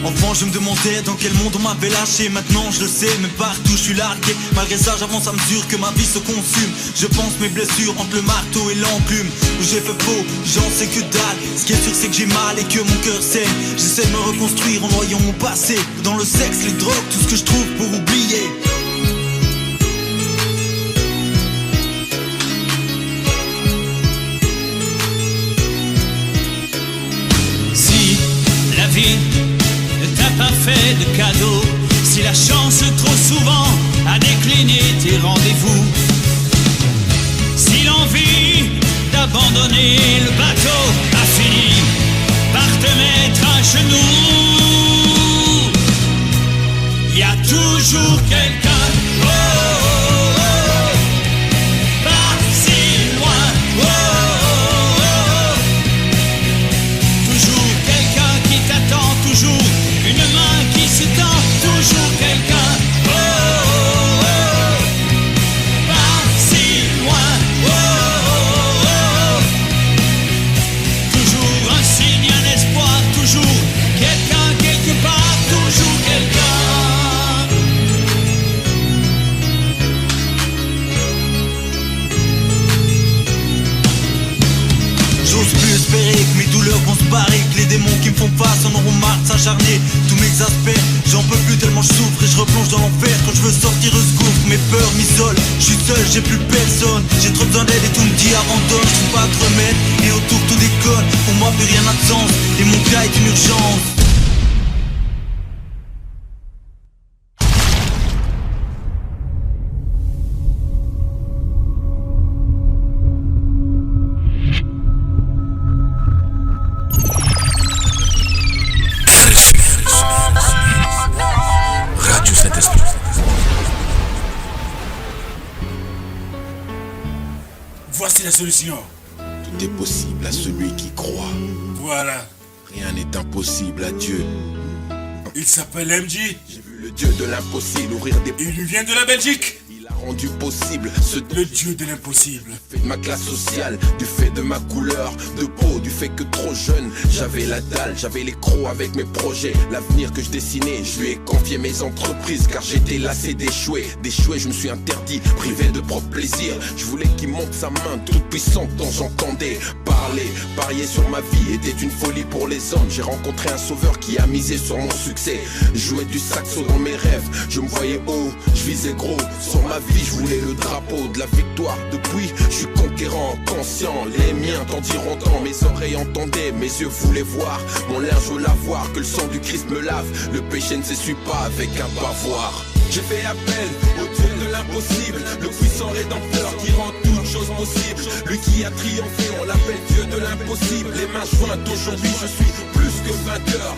Enfant je me demandais dans quel monde on m'avait lâché. Maintenant je le sais, mais partout je suis largué. Malgré ça j'avance à mesure que ma vie se consume. Je pense mes blessures entre le marteau et l'enclume. Où j'ai fait faux, j'en sais que dalle. Ce qui est sûr c'est que j'ai mal et que mon cœur saigne. J'essaie de me reconstruire en noyant mon passé. Dans le sexe, les drogues, tout ce que je trouve pour oublier. La vie ne t'a pas fait de cadeau, si la chance trop souvent a décliné tes rendez-vous, si l'envie d'abandonner le bateau a fini par te mettre à genoux, il y a toujours quelqu'un, oh, oh, oh, pas si loin, oh, oh, oh. Toujours quelqu'un qui t'attend, toujours une main qui se tend, toujours quelqu'un, oh, oh, oh, pas si loin, oh, oh, oh. Toujours un signe, un espoir, toujours quelqu'un quelque part, toujours quelqu'un. J'ose plus espérer que mes douleurs vont se barrer, que les démons qui me font face en auront marre de s'acharner. Tous m'exaspèrent, j'en peux plus tellement je souffre et je replonge dans l'enfer. Quand je veux sortir je gouffre, mes peurs m'isolent. Je suis seul, j'ai plus personne, j'ai trop besoin d'aide et tout me dit abandonne. Je trouve pas de remède et autour tout déconne. Pour moi plus rien n'a de sens et mon cas est une urgence. Voici la solution. Tout est possible à celui qui croit. Voilà. Rien n'est impossible à Dieu. Il s'appelle MJ. J'ai vu le Dieu de l'impossible ouvrir des... Il vient de la Belgique. Il a rendu possible le Dieu de l'impossible. Du fait de ma classe sociale, du fait de ma couleur de peau, du fait que trop jeune, j'avais la dalle, j'avais les crocs avec mes projets. L'avenir que je dessinais, je lui ai confié mes entreprises, car j'étais lassé d'échouer. D'échouer, je me suis interdit, privé de propre plaisir. Je voulais qu'il monte sa main toute puissante dont j'entendais parler. Parier sur ma vie était une folie pour les hommes. J'ai rencontré un sauveur qui a misé sur mon succès. Jouais du saxo dans mes rêves, je me voyais haut, je visais gros. Sur ma vie, je voulais le drapeau de la victoire. Depuis, je suis conquérant, conscient. Les miens t'en diront tant. Mes oreilles entendaient, mes yeux voulaient voir. Mon linge veut l'avoir, que le sang du Christ me lave. Le péché ne s'essuie pas avec un bavoir. J'ai fait appel au Dieu de l'impossible, le puissant rédempteur qui rend toutes choses possibles. Lui qui a triomphé, on l'appelle Dieu de l'impossible. Les mains jointes, aujourd'hui je suis plus que vainqueur.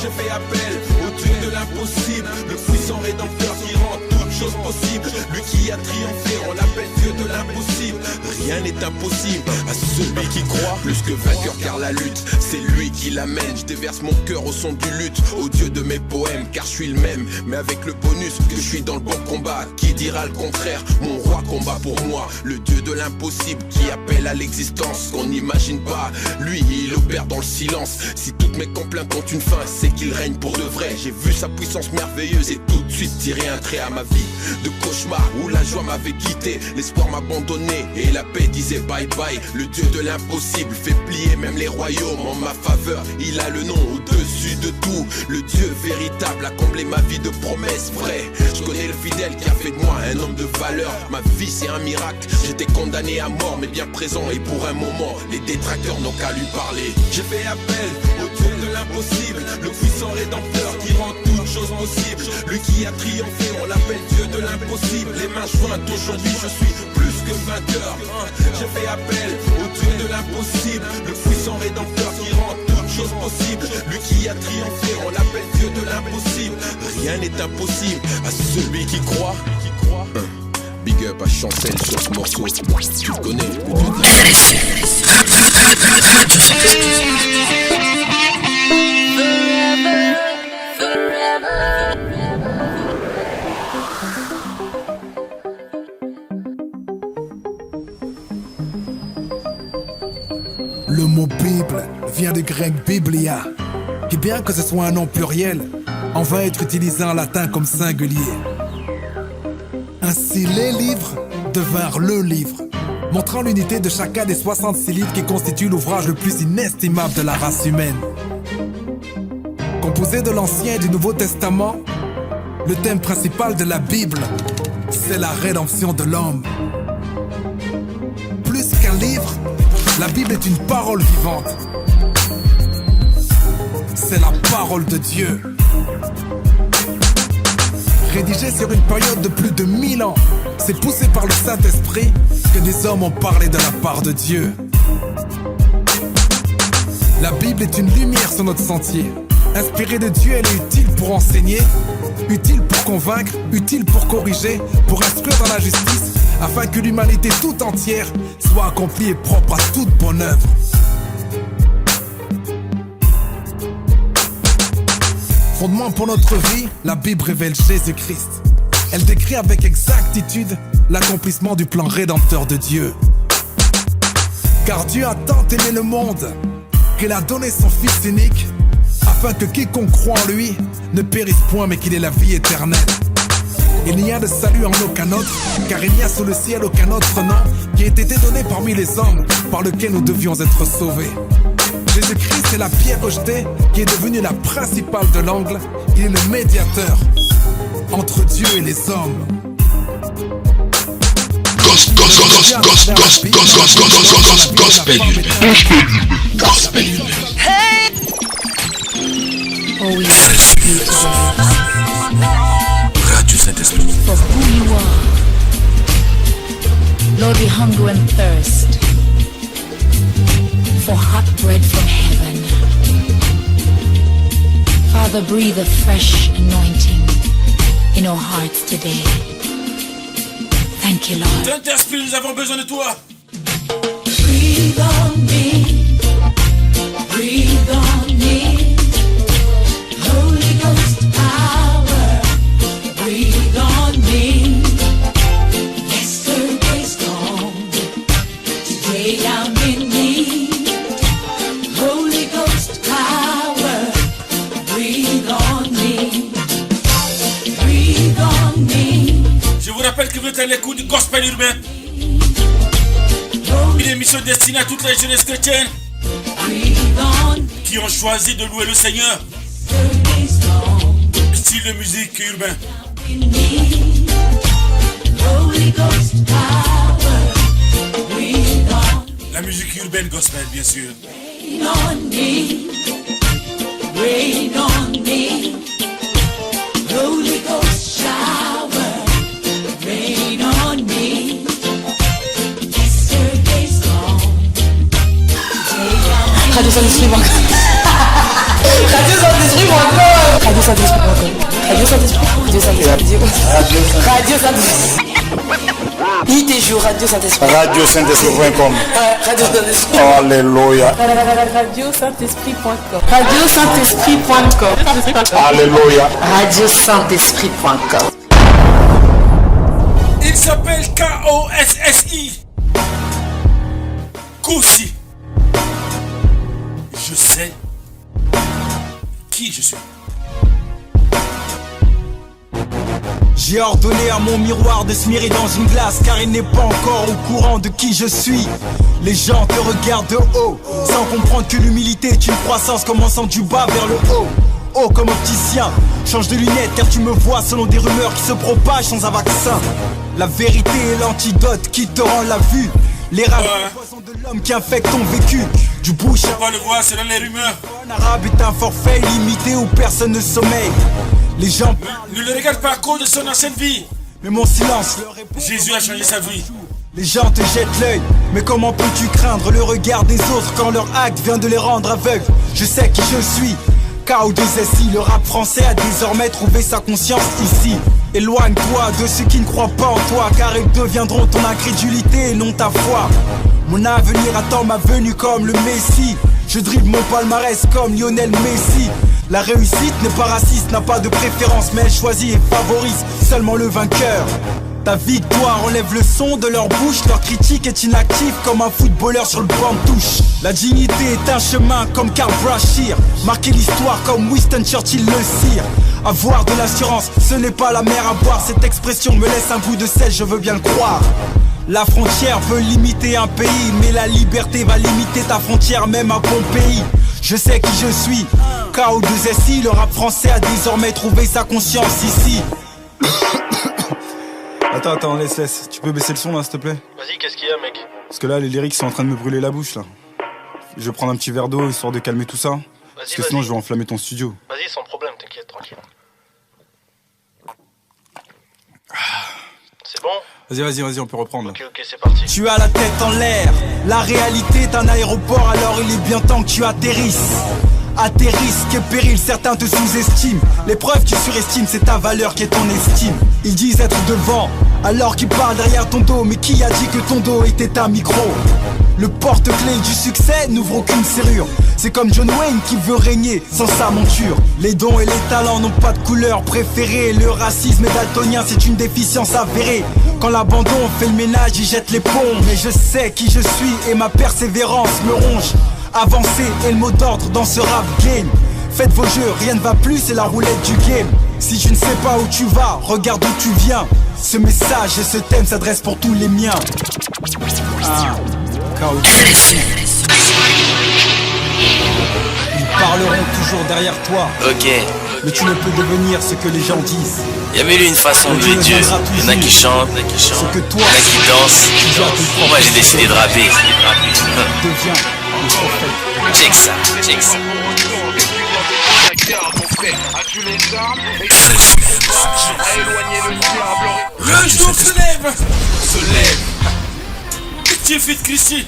J'ai fait appel au Dieu de l'impossible, le puissant rédempteur qui rend toutes choses possibles. Lui qui a triomphé, on l'appelle Dieu de l'impossible. Rien n'est impossible à celui qui croit. Plus que vainqueur car la lutte, c'est lui qui l'amène. Je déverse mon cœur au son du luth, au Dieu de mes poèmes, car je suis le même, mais avec le bonus que je suis dans le bon combat. Qui dira le contraire? Mon roi combat pour moi, le Dieu de l'impossible qui appelle à l'existence qu'on n'imagine pas. Lui, il opère dans le silence. Si toutes mes complaintes ont une fin, c'est qu'il règne pour de vrai. J'ai vu sa puissance merveilleuse et tout de suite tiré un trait à ma vie de cauchemar où la joie m'avait quitté, l'espoir m'abandonnait et la paix disait bye bye. Le Dieu de l'impossible fait plier même les royaumes en ma faveur. Il a le nom au-dessus de tout. Le Dieu véritable a comblé ma vie de promesses vraies. Je connais le fidèle qui a fait de moi un homme de valeur. Ma vie c'est un miracle, j'étais condamné à mort mais bien présent. Et pour un moment, les détracteurs n'ont qu'à lui parler. J'ai fait appel au Dieu de l'impossible, le puissant rédempteur qui rend toutes choses possibles. Lui qui a triomphé, on l'appelle Dieu de l'impossible. Les mains jointes, aujourd'hui je suis plus que vainqueur. J'ai fait appel au Dieu de l'impossible, le puissant rédempteur qui rend toutes choses possibles. Lui qui a triomphé, on l'appelle Dieu de l'impossible. Rien n'est impossible à celui qui croit. Big up à Chancel sur ce morceau. Tu le connais, le Dieu de Le mot Bible vient du grec biblia, qui bien que ce soit un nom pluriel, en va être utilisé en latin comme singulier. Ainsi les livres devinrent le livre, montrant l'unité de chacun des 66 livres qui constituent l'ouvrage le plus inestimable de la race humaine. Composé de l'Ancien et du Nouveau Testament, le thème principal de la Bible, c'est la rédemption de l'homme. Plus qu'un livre, la Bible est une parole vivante. C'est la parole de Dieu. Rédigée sur une période de plus de 1000 ans, c'est poussé par le Saint-Esprit que des hommes ont parlé de la part de Dieu. La Bible est une lumière sur notre sentier. Inspirée de Dieu, elle est utile pour enseigner, utile pour convaincre, utile pour corriger, pour instruire dans la justice, afin que l'humanité tout entière soit accomplie et propre à toute bonne œuvre. Fondement pour notre vie, la Bible révèle Jésus-Christ. Elle décrit avec exactitude l'accomplissement du plan rédempteur de Dieu. Car Dieu a tant aimé le monde qu'il a donné son Fils unique, afin que quiconque croit en lui ne périsse point mais qu'il ait la vie éternelle. Il n'y a de salut en aucun autre, car il n'y a sous le ciel aucun autre nom qui ait été donné parmi les hommes par lequel nous devions être sauvés. Jésus-Christ est la pierre rejetée qui est devenue la principale de l'angle. Il est le médiateur entre Dieu et les hommes. Gospel urbain. Hey! Oh yes, Radio Saint-Esprit. For who you are, Lord, we hunger and thirst for hot bread from heaven. Father, breathe a fresh anointing in our hearts today. Thank you, Lord. Saint-Esprit, nous avons besoin de toi. s'appelle les coups du gospel urbain. Une émission destinée à toute la jeunesse chrétienne qui ont choisi de louer le Seigneur. Style de musique urbain. La musique urbaine gospel, bien sûr. Rain on me, Holy Ghost shower, rain on me. Yesterday's gone. Radio Saint-Esprit manque. Radio Saint-Esprit manque. Radio Saint-Esprit manque. Radio Saint-Esprit. Radio Saint-Esprit. ITJO, Radio Saint-Esprit. Radio Saint-Esprit.com. Radio Saint-Esprit. Alléluia. Radio Saint-Esprit.com. Radio Saint-Esprit.com. Alléluia. Radio Saint-Esprit.com. Il s'appelle KOSSI. Koussi. Je sais qui je suis. J'ai ordonné à mon miroir de se mirer dans une glace, car il n'est pas encore au courant de qui je suis. Les gens te regardent de haut, sans comprendre que l'humilité est une croissance commençant du bas vers le haut. Oh, comme opticien, change de lunettes car tu me vois selon des rumeurs qui se propagent sans un vaccin. La vérité est l'antidote qui te rend la vue. Les rats poison de l'homme qui infecte ton vécu. Du bouche on va le voir selon les rumeurs. Un arabe est un forfait limité où personne ne sommeille. Les gens ne le regarde pas à cause de son ancienne vie. Mais mon silence leur répond. Jésus a changé sa vie. Les gens te jettent l'œil, mais comment peux-tu craindre le regard des autres quand leur acte vient de les rendre aveugles? Je sais qui je suis. KO2SI, le rap français a désormais trouvé sa conscience ici. Éloigne-toi de ceux qui ne croient pas en toi, car ils deviendront ton incrédulité et non ta foi. Mon avenir attend ma venue comme le Messie. Je dribble mon palmarès comme Lionel Messi. La réussite n'est pas raciste, n'a pas de préférence, mais elle choisit et favorise seulement le vainqueur. Ta victoire enlève le son de leur bouche, leur critique est inactive comme un footballeur sur le banc de touche. La dignité est un chemin comme Karl Brashear, marquer l'histoire comme Winston Churchill le cire. Avoir de l'assurance, ce n'est pas la mer à boire, cette expression me laisse un goût de sel, je veux bien le croire. La frontière peut limiter un pays, mais la liberté va limiter ta frontière même à Pompéi. Je sais qui je suis, KO2SI, le rap français a désormais trouvé sa conscience ici. Attends, laisse. Tu peux baisser le son là, s'il te plaît? Vas-y, qu'est-ce qu'il y a, mec? Parce que là, les lyrics sont en train de me brûler la bouche là. Je vais prendre un petit verre d'eau histoire de calmer tout ça. Parce que sinon, je vais enflammer ton studio. Vas-y, sans problème, t'inquiète, tranquille. C'est bon? Vas-y, on peut reprendre. Ok, c'est parti. Tu as la tête en l'air, la réalité est un aéroport, alors il est bien temps que tu atterrisses. À tes risques et périls, certains te sous-estiment. L'épreuve tu surestimes, c'est ta valeur qui est ton estime. Ils disent être devant, alors qu'ils parlent derrière ton dos. Mais qui a dit que ton dos était un micro? Le porte-clés du succès n'ouvre aucune serrure. C'est comme John Wayne qui veut régner sans sa monture. Les dons et les talents n'ont pas de couleur préférée. Le racisme est daltonien, c'est une déficience avérée. Quand l'abandon fait le ménage, il jette les ponts. Mais je sais qui je suis et ma persévérance me ronge. Avancer est le mot d'ordre dans ce rap game. Faites vos jeux, rien ne va plus, c'est la roulette du game. Si tu ne sais pas où tu vas, regarde où tu viens. Ce message et ce thème s'adressent pour tous les miens. KO2SI. Ils parleront toujours derrière toi. Ok. Mais tu ne peux devenir ce que les gens disent. Y'a mille une façon de louer Dieu. Y'en a qui chantent, y'en a qui dansent. Moi j'ai décidé de rapper. Check ça. Le jour se lève. Petit fit Christy.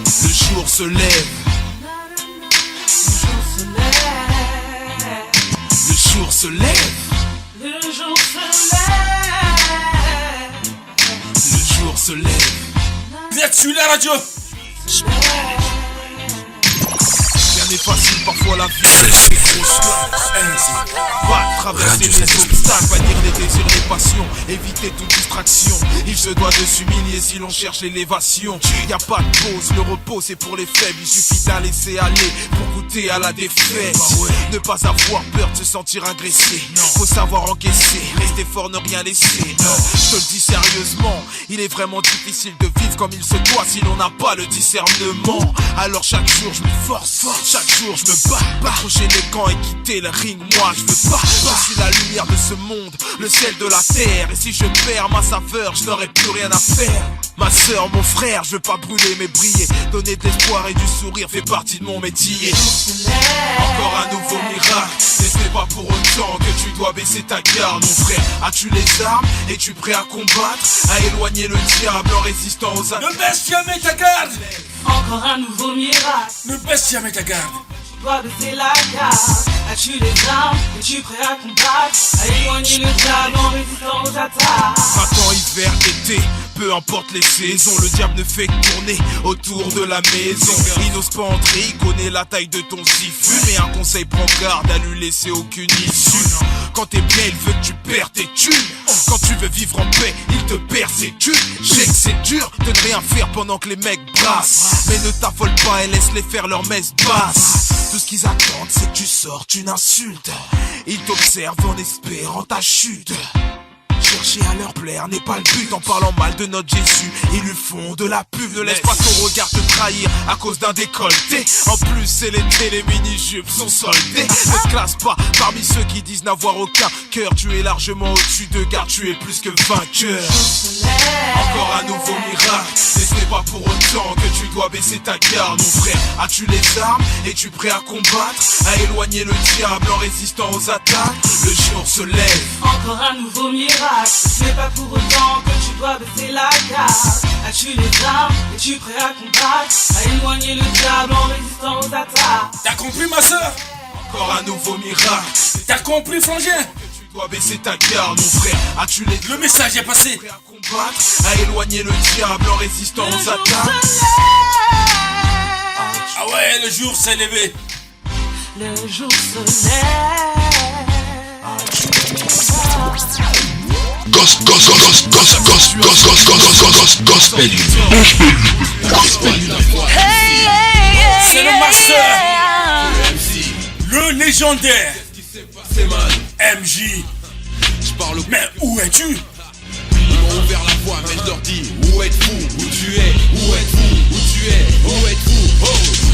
Le jour se lève. Le jour se lève. Le jour se lève. Le jour se lève. Vous êtes sur la radio. n'est facile, parfois la vie c'est grosse va traverser les obstacles, bannir les désirs, les passions, éviter toute distraction. Il se doit de s'humilier si l'on cherche l'élévation. Y a pas de pause, le repos c'est pour les faibles. Il suffit d'un laisser aller pour goûter à la défaite. Ne pas avoir peur de se sentir agressé. Faut savoir encaisser, rester fort, ne rien laisser. Je te le dis sérieusement, il est vraiment difficile de vivre comme il se doit si l'on n'a pas le discernement. Alors chaque jour je me force, chaque jour je me bats, accrocher les gants et quitter le ring. Moi je veux pas, je suis la lumière de ce monde, le ciel de la terre. Et si je perds ma saveur, je n'aurai plus rien à faire. Ma soeur, mon frère, je veux pas brûler mais briller. Donner de l'espoir et du sourire fait partie de mon métier. Encore un nouveau miracle, mais ce n'est pas pour autant que tu dois baisser ta garde. Mon frère, as-tu les armes? Es-tu prêt à combattre, à éloigner le diable en résistant aux attaques? Ne baisse jamais ta garde. Encore un nouveau miracle. Ne baisse jamais ta garde. Tu dois baisser la garde. As-tu les armes? Es-tu prêt à combattre, à éloigner le diable en résistant aux attaques? Printemps, hiver, été, peu importe les saisons, le diable ne fait que tourner autour de la maison. Il n'ose pas entrer, il connaît la taille de ton sifu. Mais un conseil, prends garde à lui laisser aucune issue. Quand t'es bien, il veut que tu perds tes thunes. Quand tu veux vivre en paix, il te perd ses thunes. Je sais que c'est dur de ne rien faire pendant que les mecs brassent. Mais ne t'affole pas et laisse-les faire leur messe basse. Tout ce qu'ils attendent, c'est que tu sortes une insulte. Ils t'observent en espérant ta chute. Chercher à leur plaire n'est pas le but. En parlant mal de notre Jésus, ils lui font de la pub. Ne laisse pas ton regard te trahir à cause d'un décolleté. En plus c'est l'été, les mini-jupes sont soldées. Ne te classe pas parmi ceux qui disent n'avoir aucun cœur. Tu es largement au-dessus de garde, tu es plus que vainqueur. Encore un nouveau miracle, mais ce n'est pas pour autant que tu dois baisser ta garde. Mon frère, as-tu les armes? Es-tu prêt à combattre, à éloigner le diable en résistant aux attaques? Le jour se lève. Encore un nouveau miracle. Ce n'est pas pour autant que tu dois baisser la garde. As-tu les armes? Es-tu prêt à combattre, à éloigner le diable en résistant aux attaques? T'as compris ma soeur? Encore un nouveau miracle. T'as compris frangin? Tu dois baisser ta garde mon frère. As-tu les... Le message est passé. Prêt à combattre, à éloigner le diable en résistant aux attaques? Ah ouais, le jour s'est levé. Le jour se lève. C'est le master, le légendaire MJ. Mais où es-tu? Ils m'ont ouvert la voie, mais je leur dis où êtes-vous? Où tu es? Où êtes-vous? Où tu es? Où êtes-vous? Oh!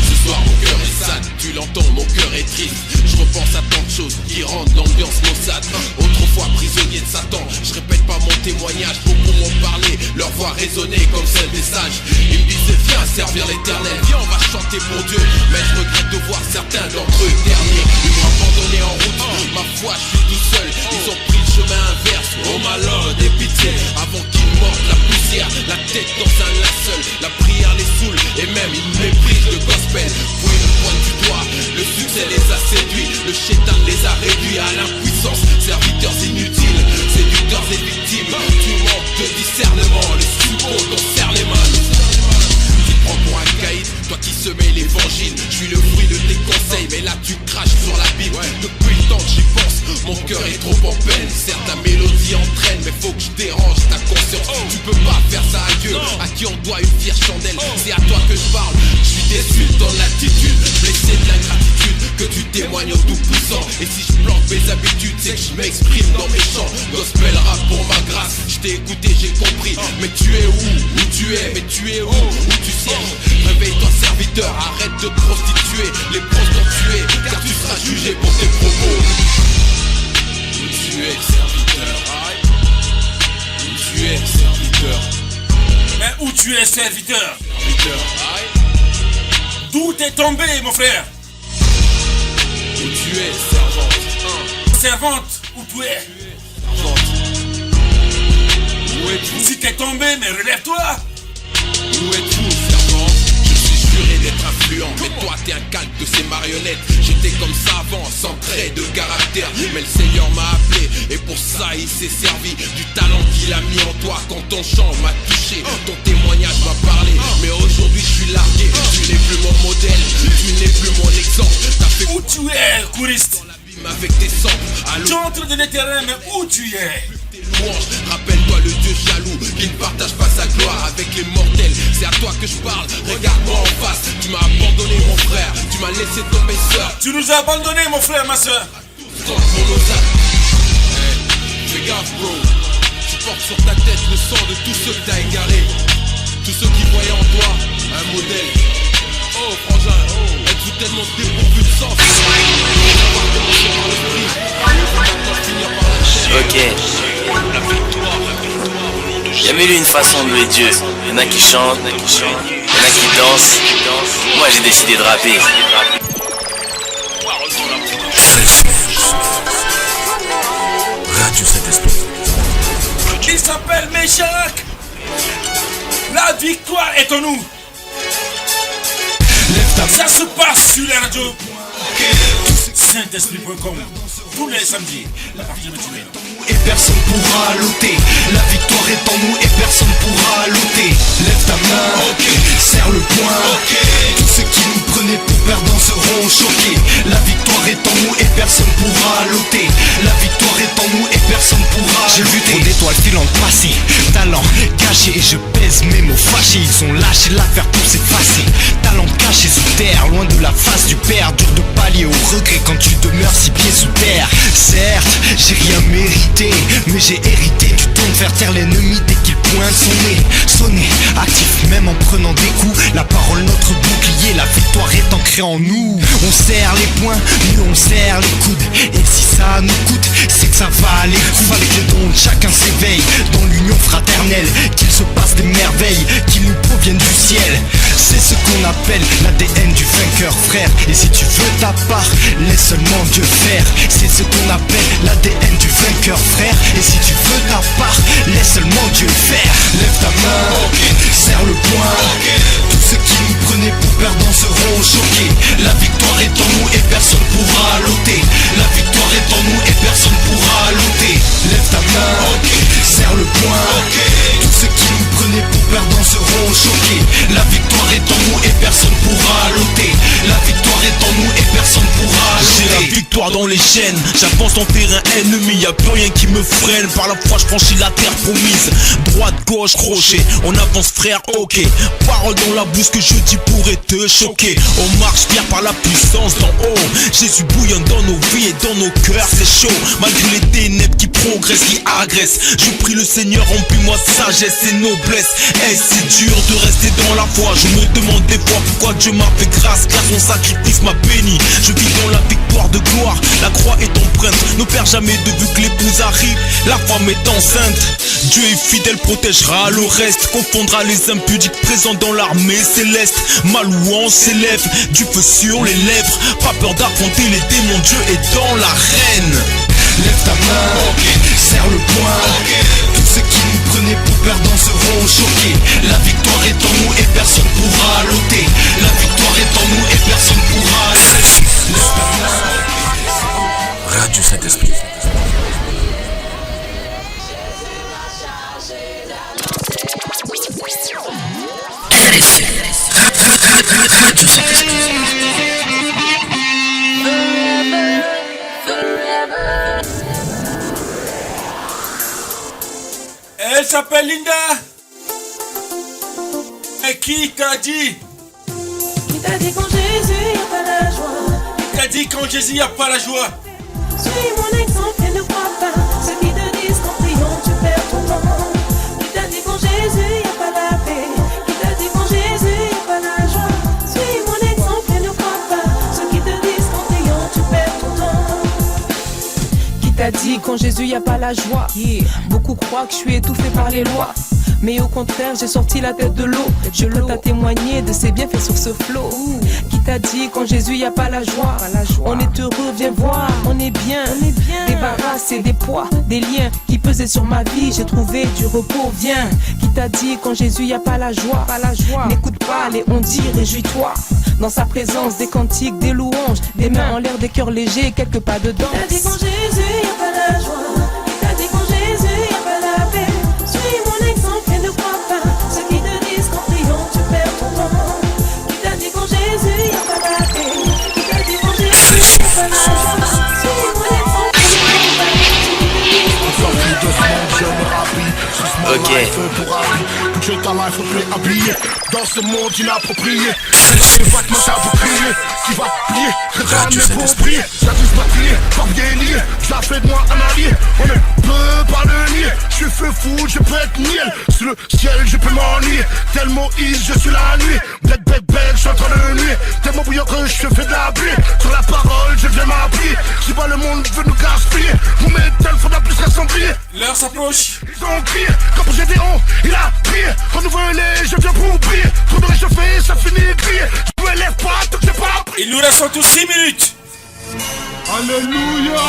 Ce soir mon cœur est sale, tu l'entends, mon cœur est triste. Je repense à tant de choses qui rendent l'ambiance maussade. Autrefois prisonnier de Satan, je répète pas mon témoignage. Beaucoup m'ont parlé, leur voix résonnait comme celle des sages. Ils me disaient viens servir l'éternel, viens on va chanter pour Dieu. Mais je regrette de voir certains d'entre eux derniers. Ils m'ont abandonné en route, ma foi je suis tout seul. Ils ont pris le chemin inverse, oh malheur des pitiés. Avant qu'ils mordent la poussière, la tête dans un linceul. La prière les saoule et même ils méprisent le gospel. Pour une pointe du doigt, le succès les a séduits. Le chétan les a réduits à l'impuissance. Serviteurs inutiles, séducteurs et victimes. Tu manques de discernement, le sous-compte on serre les mains. Tu te prends pour un caïd, toi qui semais l'évangile. Je suis le fruit de tes conseils, mais là tu craches sur la Bible. Depuis le temps que j'y pense, mon cœur est trop en peine. Certes ta mélodie entraîne, mais faut que je dérange ta conscience. Tu peux pas faire ça à Dieu, à qui on doit une fière chandelle. C'est à toi que je parle, je suis déçu de ton attitude. Blessé de l'ingratitude que tu témoignes au tout-puissant. Et si je planque mes habitudes, c'est que je m'exprime dans mes chants. Gospel rap pour ma grâce, je t'ai écouté, j'ai compris. Mais tu es où? Où tu es? Mais tu es où? Où tu sièges? Réveille-toi serviteur, arrête de prostituer les bronzes dont tu es, car tu seras jugé pour tes propos. Où tu es serviteur? Où tu es serviteur? Mais où tu es serviteur? D'où t'es tombé mon frère? Où tu es servante? Servante, où tu es? Où es-tu? Si t'es tombé, mais relève-toi. Où êtes-vous, servante? Je suis juré d'être influent, mais toi t'es un calque de ces marionnettes. J'étais comme ça avant, sans trait de caractère. terre. Mais le Seigneur m'a appelé et pour ça il s'est servi du talent qu'il a mis en toi. Quand ton chant m'a touché, ton témoignage m'a parlé. Mais aujourd'hui je suis largué, tu n'es plus mon modèle, tu n'es plus mon exemple. T'as fait où tu es, chouriste? Avec tes cendres. Tu es en train de l'éterrain, mais où tu es? Rappelle-toi le Dieu jaloux qui ne partage pas sa gloire avec les mortels. C'est à toi que je parle, regarde-moi en face. Tu m'as abandonné mon frère, tu m'as laissé tomber sœur. Tu nous as abandonné mon frère, ma soeur. Fais gaffe bro, tu portes sur ta tête le sang de tous ceux que t'as égarés. Tous ceux qui voyaient en toi un modèle. Oh frangin, êtes-vous tellement dépourvu de sens? Ok. Y'a mille et une façons de louer Dieu. Y'en a qui chantent, y'en a qui dansent. Moi j'ai décidé de rapper. Radio Saint-Esprit. Il s'appelle Méchac. La victoire est en nous. Ça se passe sur la radio Saint-Esprit.com tous les samedis à partir de semaine. Et personne pourra l'ôter. La victoire est en nous et personne pourra l'ôter. Lève ta main, ok, serre le poing, ok. Tous ceux qui nous prenaient pour perdants seront choqués. La victoire est en nous et personne pourra l'ôter. La victoire est en nous et personne pourra. J'ai vu trop d'étoiles filantes passer, talent caché et je pèse mes mots fâchés. Ils ont lâché l'affaire pour s'effacer. Talent caché sous terre, loin de la face du père. Dur de pallier au regret quand tu demeures 6 pieds sous terre. Certes, j'ai rien mérité, mais j'ai hérité du don de faire taire l'ennemi dès qu'il pointe son nez. Sonner, actif même en prenant des coups. La parole notre bouclier, la victoire est ancrée en nous. On serre les poings, nous on serre les coudes. Et si ça nous coûte, c'est que ça va aller. Fallait que les dons de chacun s'éveille dans l'union fraternelle, qu'il se passe des merveilles qui nous proviennent du ciel. C'est ce qu'on appelle l'ADN du vainqueur, frère. Et si tu veux ta part, laisse seulement Dieu faire. C'est ce qu'on appelle l'ADN du vainqueur, frère. Et si tu veux ta part, laisse seulement Dieu faire. Lève ta main, okay. Serre le poing, okay. Tous ceux qui nous prenaient pour perdants seront choqués. La victoire est en nous et personne pourra l'ôter. La victoire est en nous et personne pourra l'ôter. Lève ta main, okay. Serre le poing, okay. Tous ceux qui nous prenaient pour perdants seront choqués. La victoire est en nous et personne pourra l'ôter. La victoire est en nous et personne pourra l'ôter. J'ai la victoire dans les chaînes, j'avance en terrain ennemi, y'a plus rien qui me freine. Par la foi je franchis la terre promise. Droite, gauche, crochet, on avance frère, ok. Parole dans la bouche que je dis pourrait te choquer. On marche fier par la puissance d'en haut. Jésus bouillonne dans nos vies et dans nos cœurs, c'est chaud. Malgré les ténèbres qui progressent, qui agressent, je prie le Seigneur, remplis-moi de sagesse et noblesse. Hey, c'est dur de rester dans la foi. Je me demande des fois pourquoi Dieu m'a fait grâce, car son sacrifice m'a béni. Je vis dans la victoire de gloire, la croix est empreinte. Ne perds jamais de vue que l'épouse arrive, la femme est enceinte. Dieu est fidèle, protégera le reste, confondra les impudiques présents dans l'armée céleste. Ma louange s'élève, du feu sur les lèvres. Pas peur d'affronter les démons, Dieu est dans l'arène. Lève ta main, okay. Serre le poing, okay. Tous ceux qui nous prenaient pour perdants seront choqués. La victoire est en nous et personne pourra l'ôter. La victoire est en nous et personne pourra l'ôter. Lève ta main, Radio Saint-Esprit. Radio Saint-Esprit. Elle s'appelle Linda. Et qui t'a dit? Qui t'a dit quand Jésus y a pas la joie? Qui t'a dit quand Jésus y a pas la joie? Suis mon exemple et ne crois pas ceux qui te disent qu'en priant tu perds ton temps. Qui t'a dit quand Jésus y a pas la paix? Qui t'a dit quand Jésus y a pas la joie? Suis mon exemple et ne crois pas ceux qui te disent qu'en priant tu perds ton temps. Qui t'a dit quand Jésus y a pas la joie? Beaucoup croient que je suis étouffé par les lois, mais au contraire j'ai sorti la tête de l'eau. Je peux t'a témoigner de ses bienfaits sur ce flot. Qui t'a dit quand Jésus y a pas la joie? On est heureux, viens voir, on est bien. Débarrassé des poids, des liens qui pesaient sur ma vie, j'ai trouvé du repos, viens. Qui t'a dit quand Jésus y a pas la joie? N'écoute pas les on dit, réjouis-toi. Dans sa présence, des cantiques, des louanges, des mains en l'air, des cœurs légers, quelques pas de danse. Il t'a dit qu'en Jésus y'a pas la joie. Il t'a dit qu'en Jésus y'a pas la paix. Suis mon exemple et ne crois pas ceux qui te disent qu'en priant tu perds ton temps. Il t'a dit qu'en Jésus y'a pas la paix. Il t'a dit qu'en Jésus y'a pas la joie. Suis mon exemple et ne crois pas ceux qui te disent qu'en priant tu perds ton temps. Ok. Que ta life au plus habillé dans ce monde inapproprié. C'est dans les vêtements appropriés qui va plier. Regarde mes pour prier. J'abuse pas crier, pas bien lié. Ça fait de moi un allié. On ne peut pas le nier. Je suis feu fou, je peux être niel. Sous le ciel, je peux m'ennuyer. Tel Moïse, je suis la nuit. Bête, je suis en train de nuire. Tellement bouillant que je fais de la pluie. Sur la parole, je viens m'appuyer. Si pas le monde veut nous gaspiller. Vous mettez, faudra plus rassembler. L'heure s'approche. Ils ont crié, quand j'ai des hontes, il a prié. Renouvelé, je viens pour prier. Trop de réchauffé, ça finit crier. Je me lève pas tant que j'ai pas appris. Il nous reste en tout 6 minutes. Alléluia.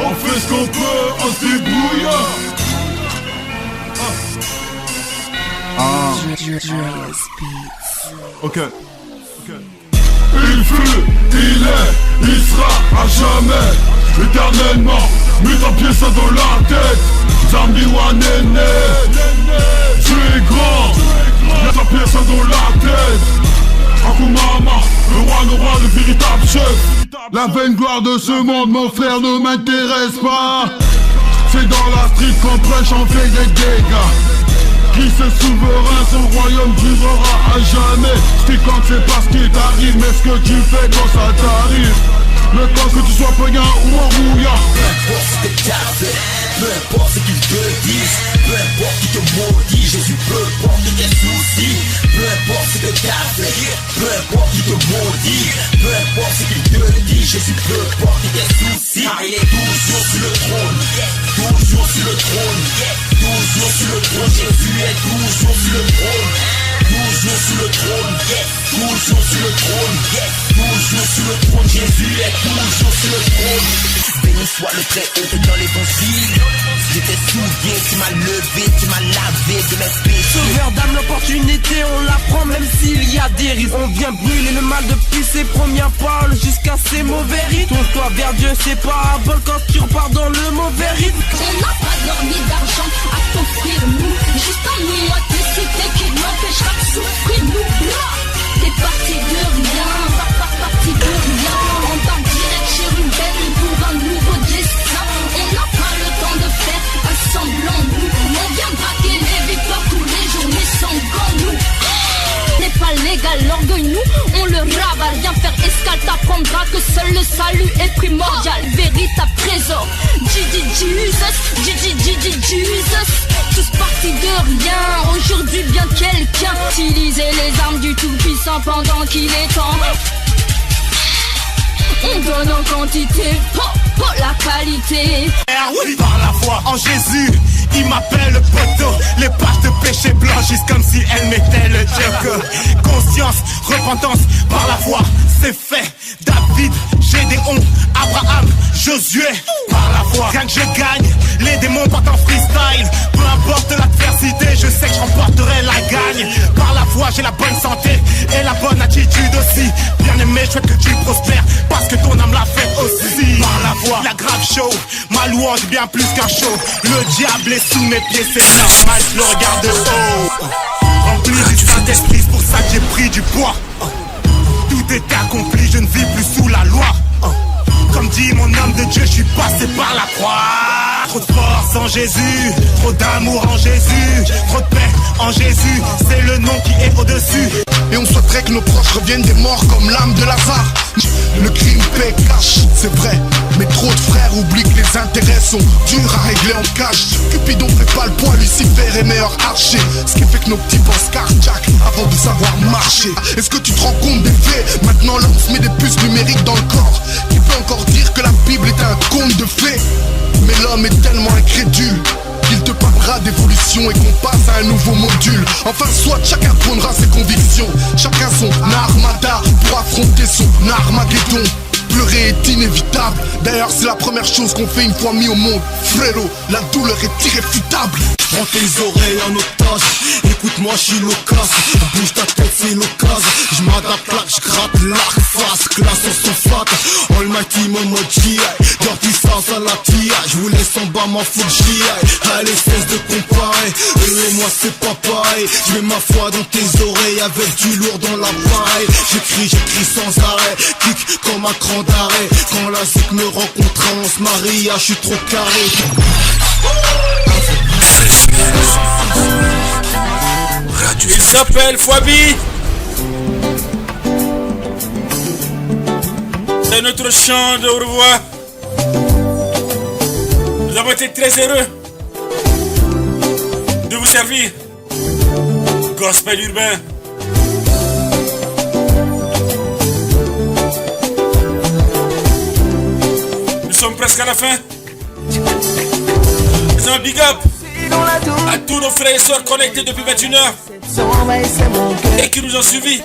On fait ce qu'on peut, on se débrouille. Ok. Il fut, il est, il sera à jamais, éternellement. Mets ton pied ça dans la tête. Zambi Wanene, tu es grand. Mets ton pied ça dans la tête. Akumama, le roi, le véritable chef. La vaine gloire de ce monde, mon frère, ne m'intéresse pas. C'est dans la street qu'on prêche, on fait des dégâts. Qui c'est souverain, son royaume durera à jamais. Ce qui compte c'est pas ce qui t'arrive, mais ce que tu fais quand ça t'arrive. Le temps que tu sois païen ou en rouillant. Peu importe ce que t'as fait, peu importe ce qu'ils te disent, peu importe qui te maudit, Jésus peu importe tes soucis. Peu importe ce que t'as fait, peu importe qui te maudit, peu importe ce qu'il te dit, Jésus peu importe tes soucis. Car il est toujours sur le trône, toujours sur le trône, toujours sur le trône. Jésus est toujours sur le trône, toujours sur le trône, toujours sur le trône, toujours sur le trône. Jésus est toujours sur le trône. Béni soit le très haut dans l'évangile. J'étais souillé, tu m'as levé, tu m'as lavé de mes péchés. Sauveur d'âme, l'opportunité, on la prend même s'il y a des risques. On vient brûler le mal depuis ses premières paroles jusqu'à ses mauvais rites. Tourne-toi vers Dieu, c'est pas un vol quand tu repars dans le mauvais rythme. On n'a pas dormi d'argent à t'offrir nous. Juste un moitié qui m'empêchera de souffrir nous. T'es parti de rien, parti de rien. On part direct chez Ruben pour un nouveau destin. On n'a pas le temps de faire un semblant nous. On vient braquer les victoires tous les jours, mais sans gants nous. N'est pas légal, l'orgueil nous, on le ravale. Viens faire escale, t'apprendras que seul le salut est primordial. Véritable trésor, Jesus. Tous partis de rien, aujourd'hui bien quelqu'un. Utiliser les armes du tout-puissant pendant qu'il est temps. On donne en quantité, pour la qualité. Oui, par la foi en Jésus, il m'appelle le poteau. Les pages de péché blanchissent comme si elles mettaient le joker. Conscience, repentance, par la foi, c'est fait. David, Gédéon, Abraham, Josué, par la foi. Rien que je gagne, les démons partent en freestyle. Peu importe l'adversité, je sais que je remporterai la gagne. Par la foi, j'ai la bonne santé et la bonne attitude aussi. Bien aimé, je souhaite que tu prospères, parce que ton âme l'a fait aussi. Par la foi, la grave show, ma louange bien plus qu'un show. Le diable est sous mes pieds, c'est normal, je le regarde de haut. Rempli du Saint-Esprit, c'est pour ça que j'ai pris du poids. Tout est accompli, je ne vis plus sous la loi. Comme dit mon homme de Dieu, je suis passé par la croix. Trop de force en Jésus, trop d'amour en Jésus, trop de paix en Jésus, c'est le nom qui est au-dessus. Et on souhaiterait que nos proches reviennent des morts comme l'âme de Lazare. Le crime paie cash, c'est vrai, mais trop de frères oublient que les intérêts sont durs à régler en cash. Cupidon fait pas le poids, Lucifer est meilleur archer. Ce qui fait que nos petits pensent cardiaque avant de savoir marcher. Est-ce que tu te rends compte des faits? Maintenant l'homme se met des puces numériques dans le corps. Qui peut encore dire que la Bible est un conte de fées? Mais l'homme est tellement incrédule qu'il te parlera d'évolution et qu'on passe à un nouveau module. Enfin soit chacun prendra ses convictions, chacun son armada pour affronter son Armageddon. Pleurer est inévitable. D'ailleurs c'est la première chose qu'on fait une fois mis au monde. Frérot, la douleur est irréfutable. Prends tes oreilles en otage. Écoute-moi, je suis loquace. Bouge ta tête, c'est l'occasion. Je m'adapte là, je gratte l'arc face. Classe en sulfate. Almighty, Momo G.I. Dirty South à la TI. Je vous laisse en bas, m'en fous de G.I. Allez, cesse de comparer. Eux et moi, c'est pas pareil. Je mets ma foi dans tes oreilles avec du lourd dans l'appareil. J'écris sans arrêt. Kick comme un cran d'arrêt. Quand la zik me rencontre, on se marie. Je suis trop carré. Il s'appelle Fwabi. C'est notre chant de au revoir. Nous avons été très heureux de vous servir. Gospel urbain. Nous sommes presque à la fin. C'est un big up à tous nos frères et sœurs connectés depuis 21h et qui nous ont suivis.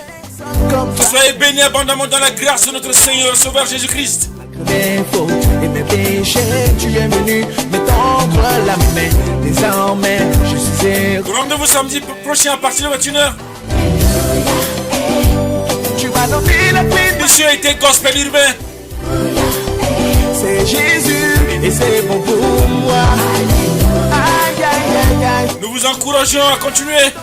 Soyez bénis abondamment dans la grâce de notre Seigneur et Sauveur Jésus-Christ. Mes fautes et mes péchés, tu es venu me tendre la main. Désormais, je suis heureux. Rendez-vous samedi prochain à partir de 21h. Tu m'as donné la paix. Monsieur a été Gospel urbain. C'est Jésus et c'est bon pour moi. Aïe, aïe, aïe, aïe. Nous vous encourageons à continuer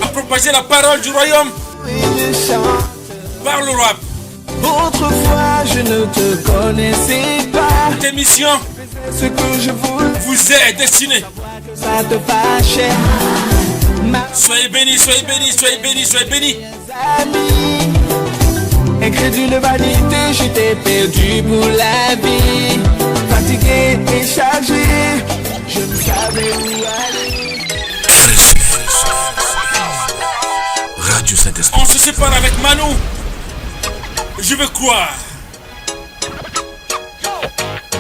à propager la parole du royaume par le rap. Autrefois je ne te connaissais pas. Cette émission ce que je voulais vous est destinée. Ça te fâchait. Soyez bénis, soyez bénis, soyez bénis, soyez bénis. Amis, incrédule vanité, je t'ai perdu pour la vie. Fatigué et chargé, je ne savais où aller. Radio Saint-Esprit. On se sépare avec Manu. Je veux croire.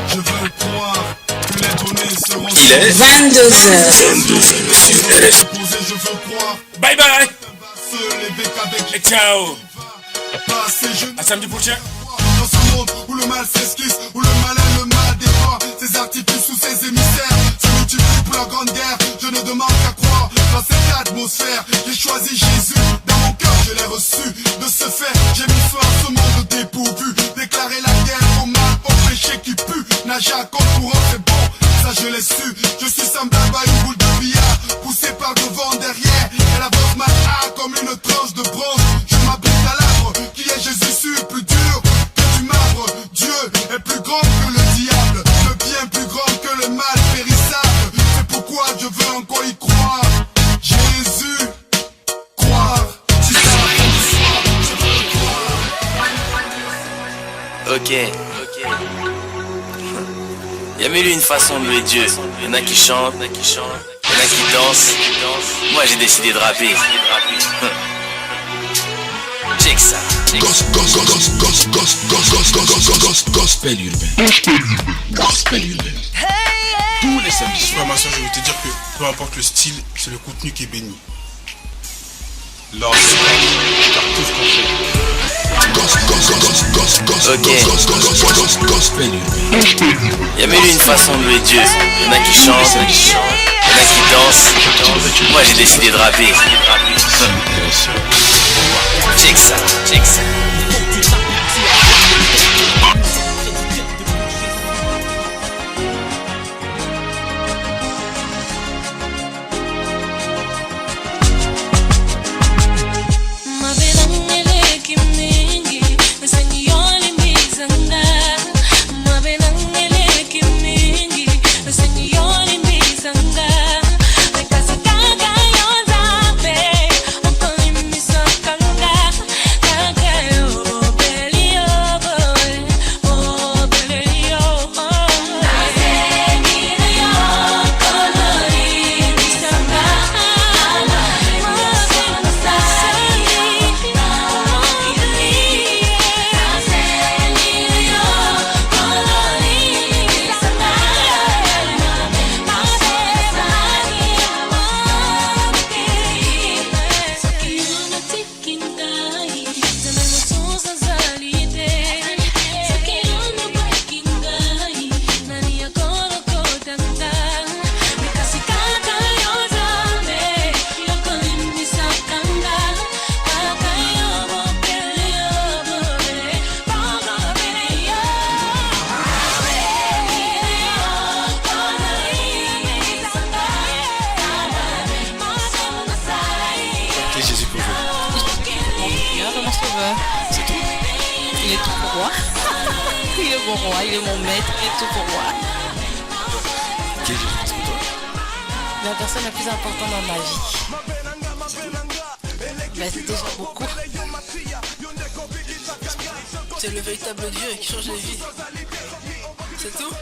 Je veux croire que les données seront. Il est 22h. Je veux croire. Bye bye. Et ciao. À samedi prochain. Dans ce monde où le mal s'esquisse, où le malin le mal dévore ses artifices ou ses émissaires se multiplient pour la grande guerre. Je ne demande qu'à croire dans cette atmosphère. J'ai choisi Jésus, dans mon cœur je l'ai reçu. De ce fait, j'ai mis fin à ce monde dépourvu. Déclarer la guerre au mal, au péché qui pue. Nager à compte courant, c'est bon, ça je l'ai su. Je suis semblable à une boule de billard, poussée par devant, derrière. Elle avance ma A comme une tranche de bronze. Je m'abrite à l'arbre qui est Jésus, plus dur que du marbre. Dieu est plus grand que le diable, le bien plus grand que le mal périssable. C'est pourquoi je veux encore y croire. Jésus, croire. Si ça m'arrive du soir, je veux croire. Ok. Y'a mille une façon de louer Dieu. Y'en a qui chantent, y'en a qui dansent. Moi j'ai décidé de rapper. Check ça. Gospel urbain. Gospel urbain. Tous les samedis. Ouais, ma soeur, je veux te dire que peu importe le style, c'est le contenu qui est béni. Là, car tout ce qu'on fait. Ok. Y'a mille une façon de louer Dieu. Y'en a qui chantent, y'en a qui dansent. Moi j'ai décidé de rapper. Check ça, check ça. Oh C'est tout. Il est tout pour moi. Il est mon roi, il est mon maître, il est tout pour moi. Qui est Dieu plus que toi? La personne la plus importante dans ma vie. Mais c'est déjà beaucoup. C'est le véritable Dieu qui change les vies. C'est tout.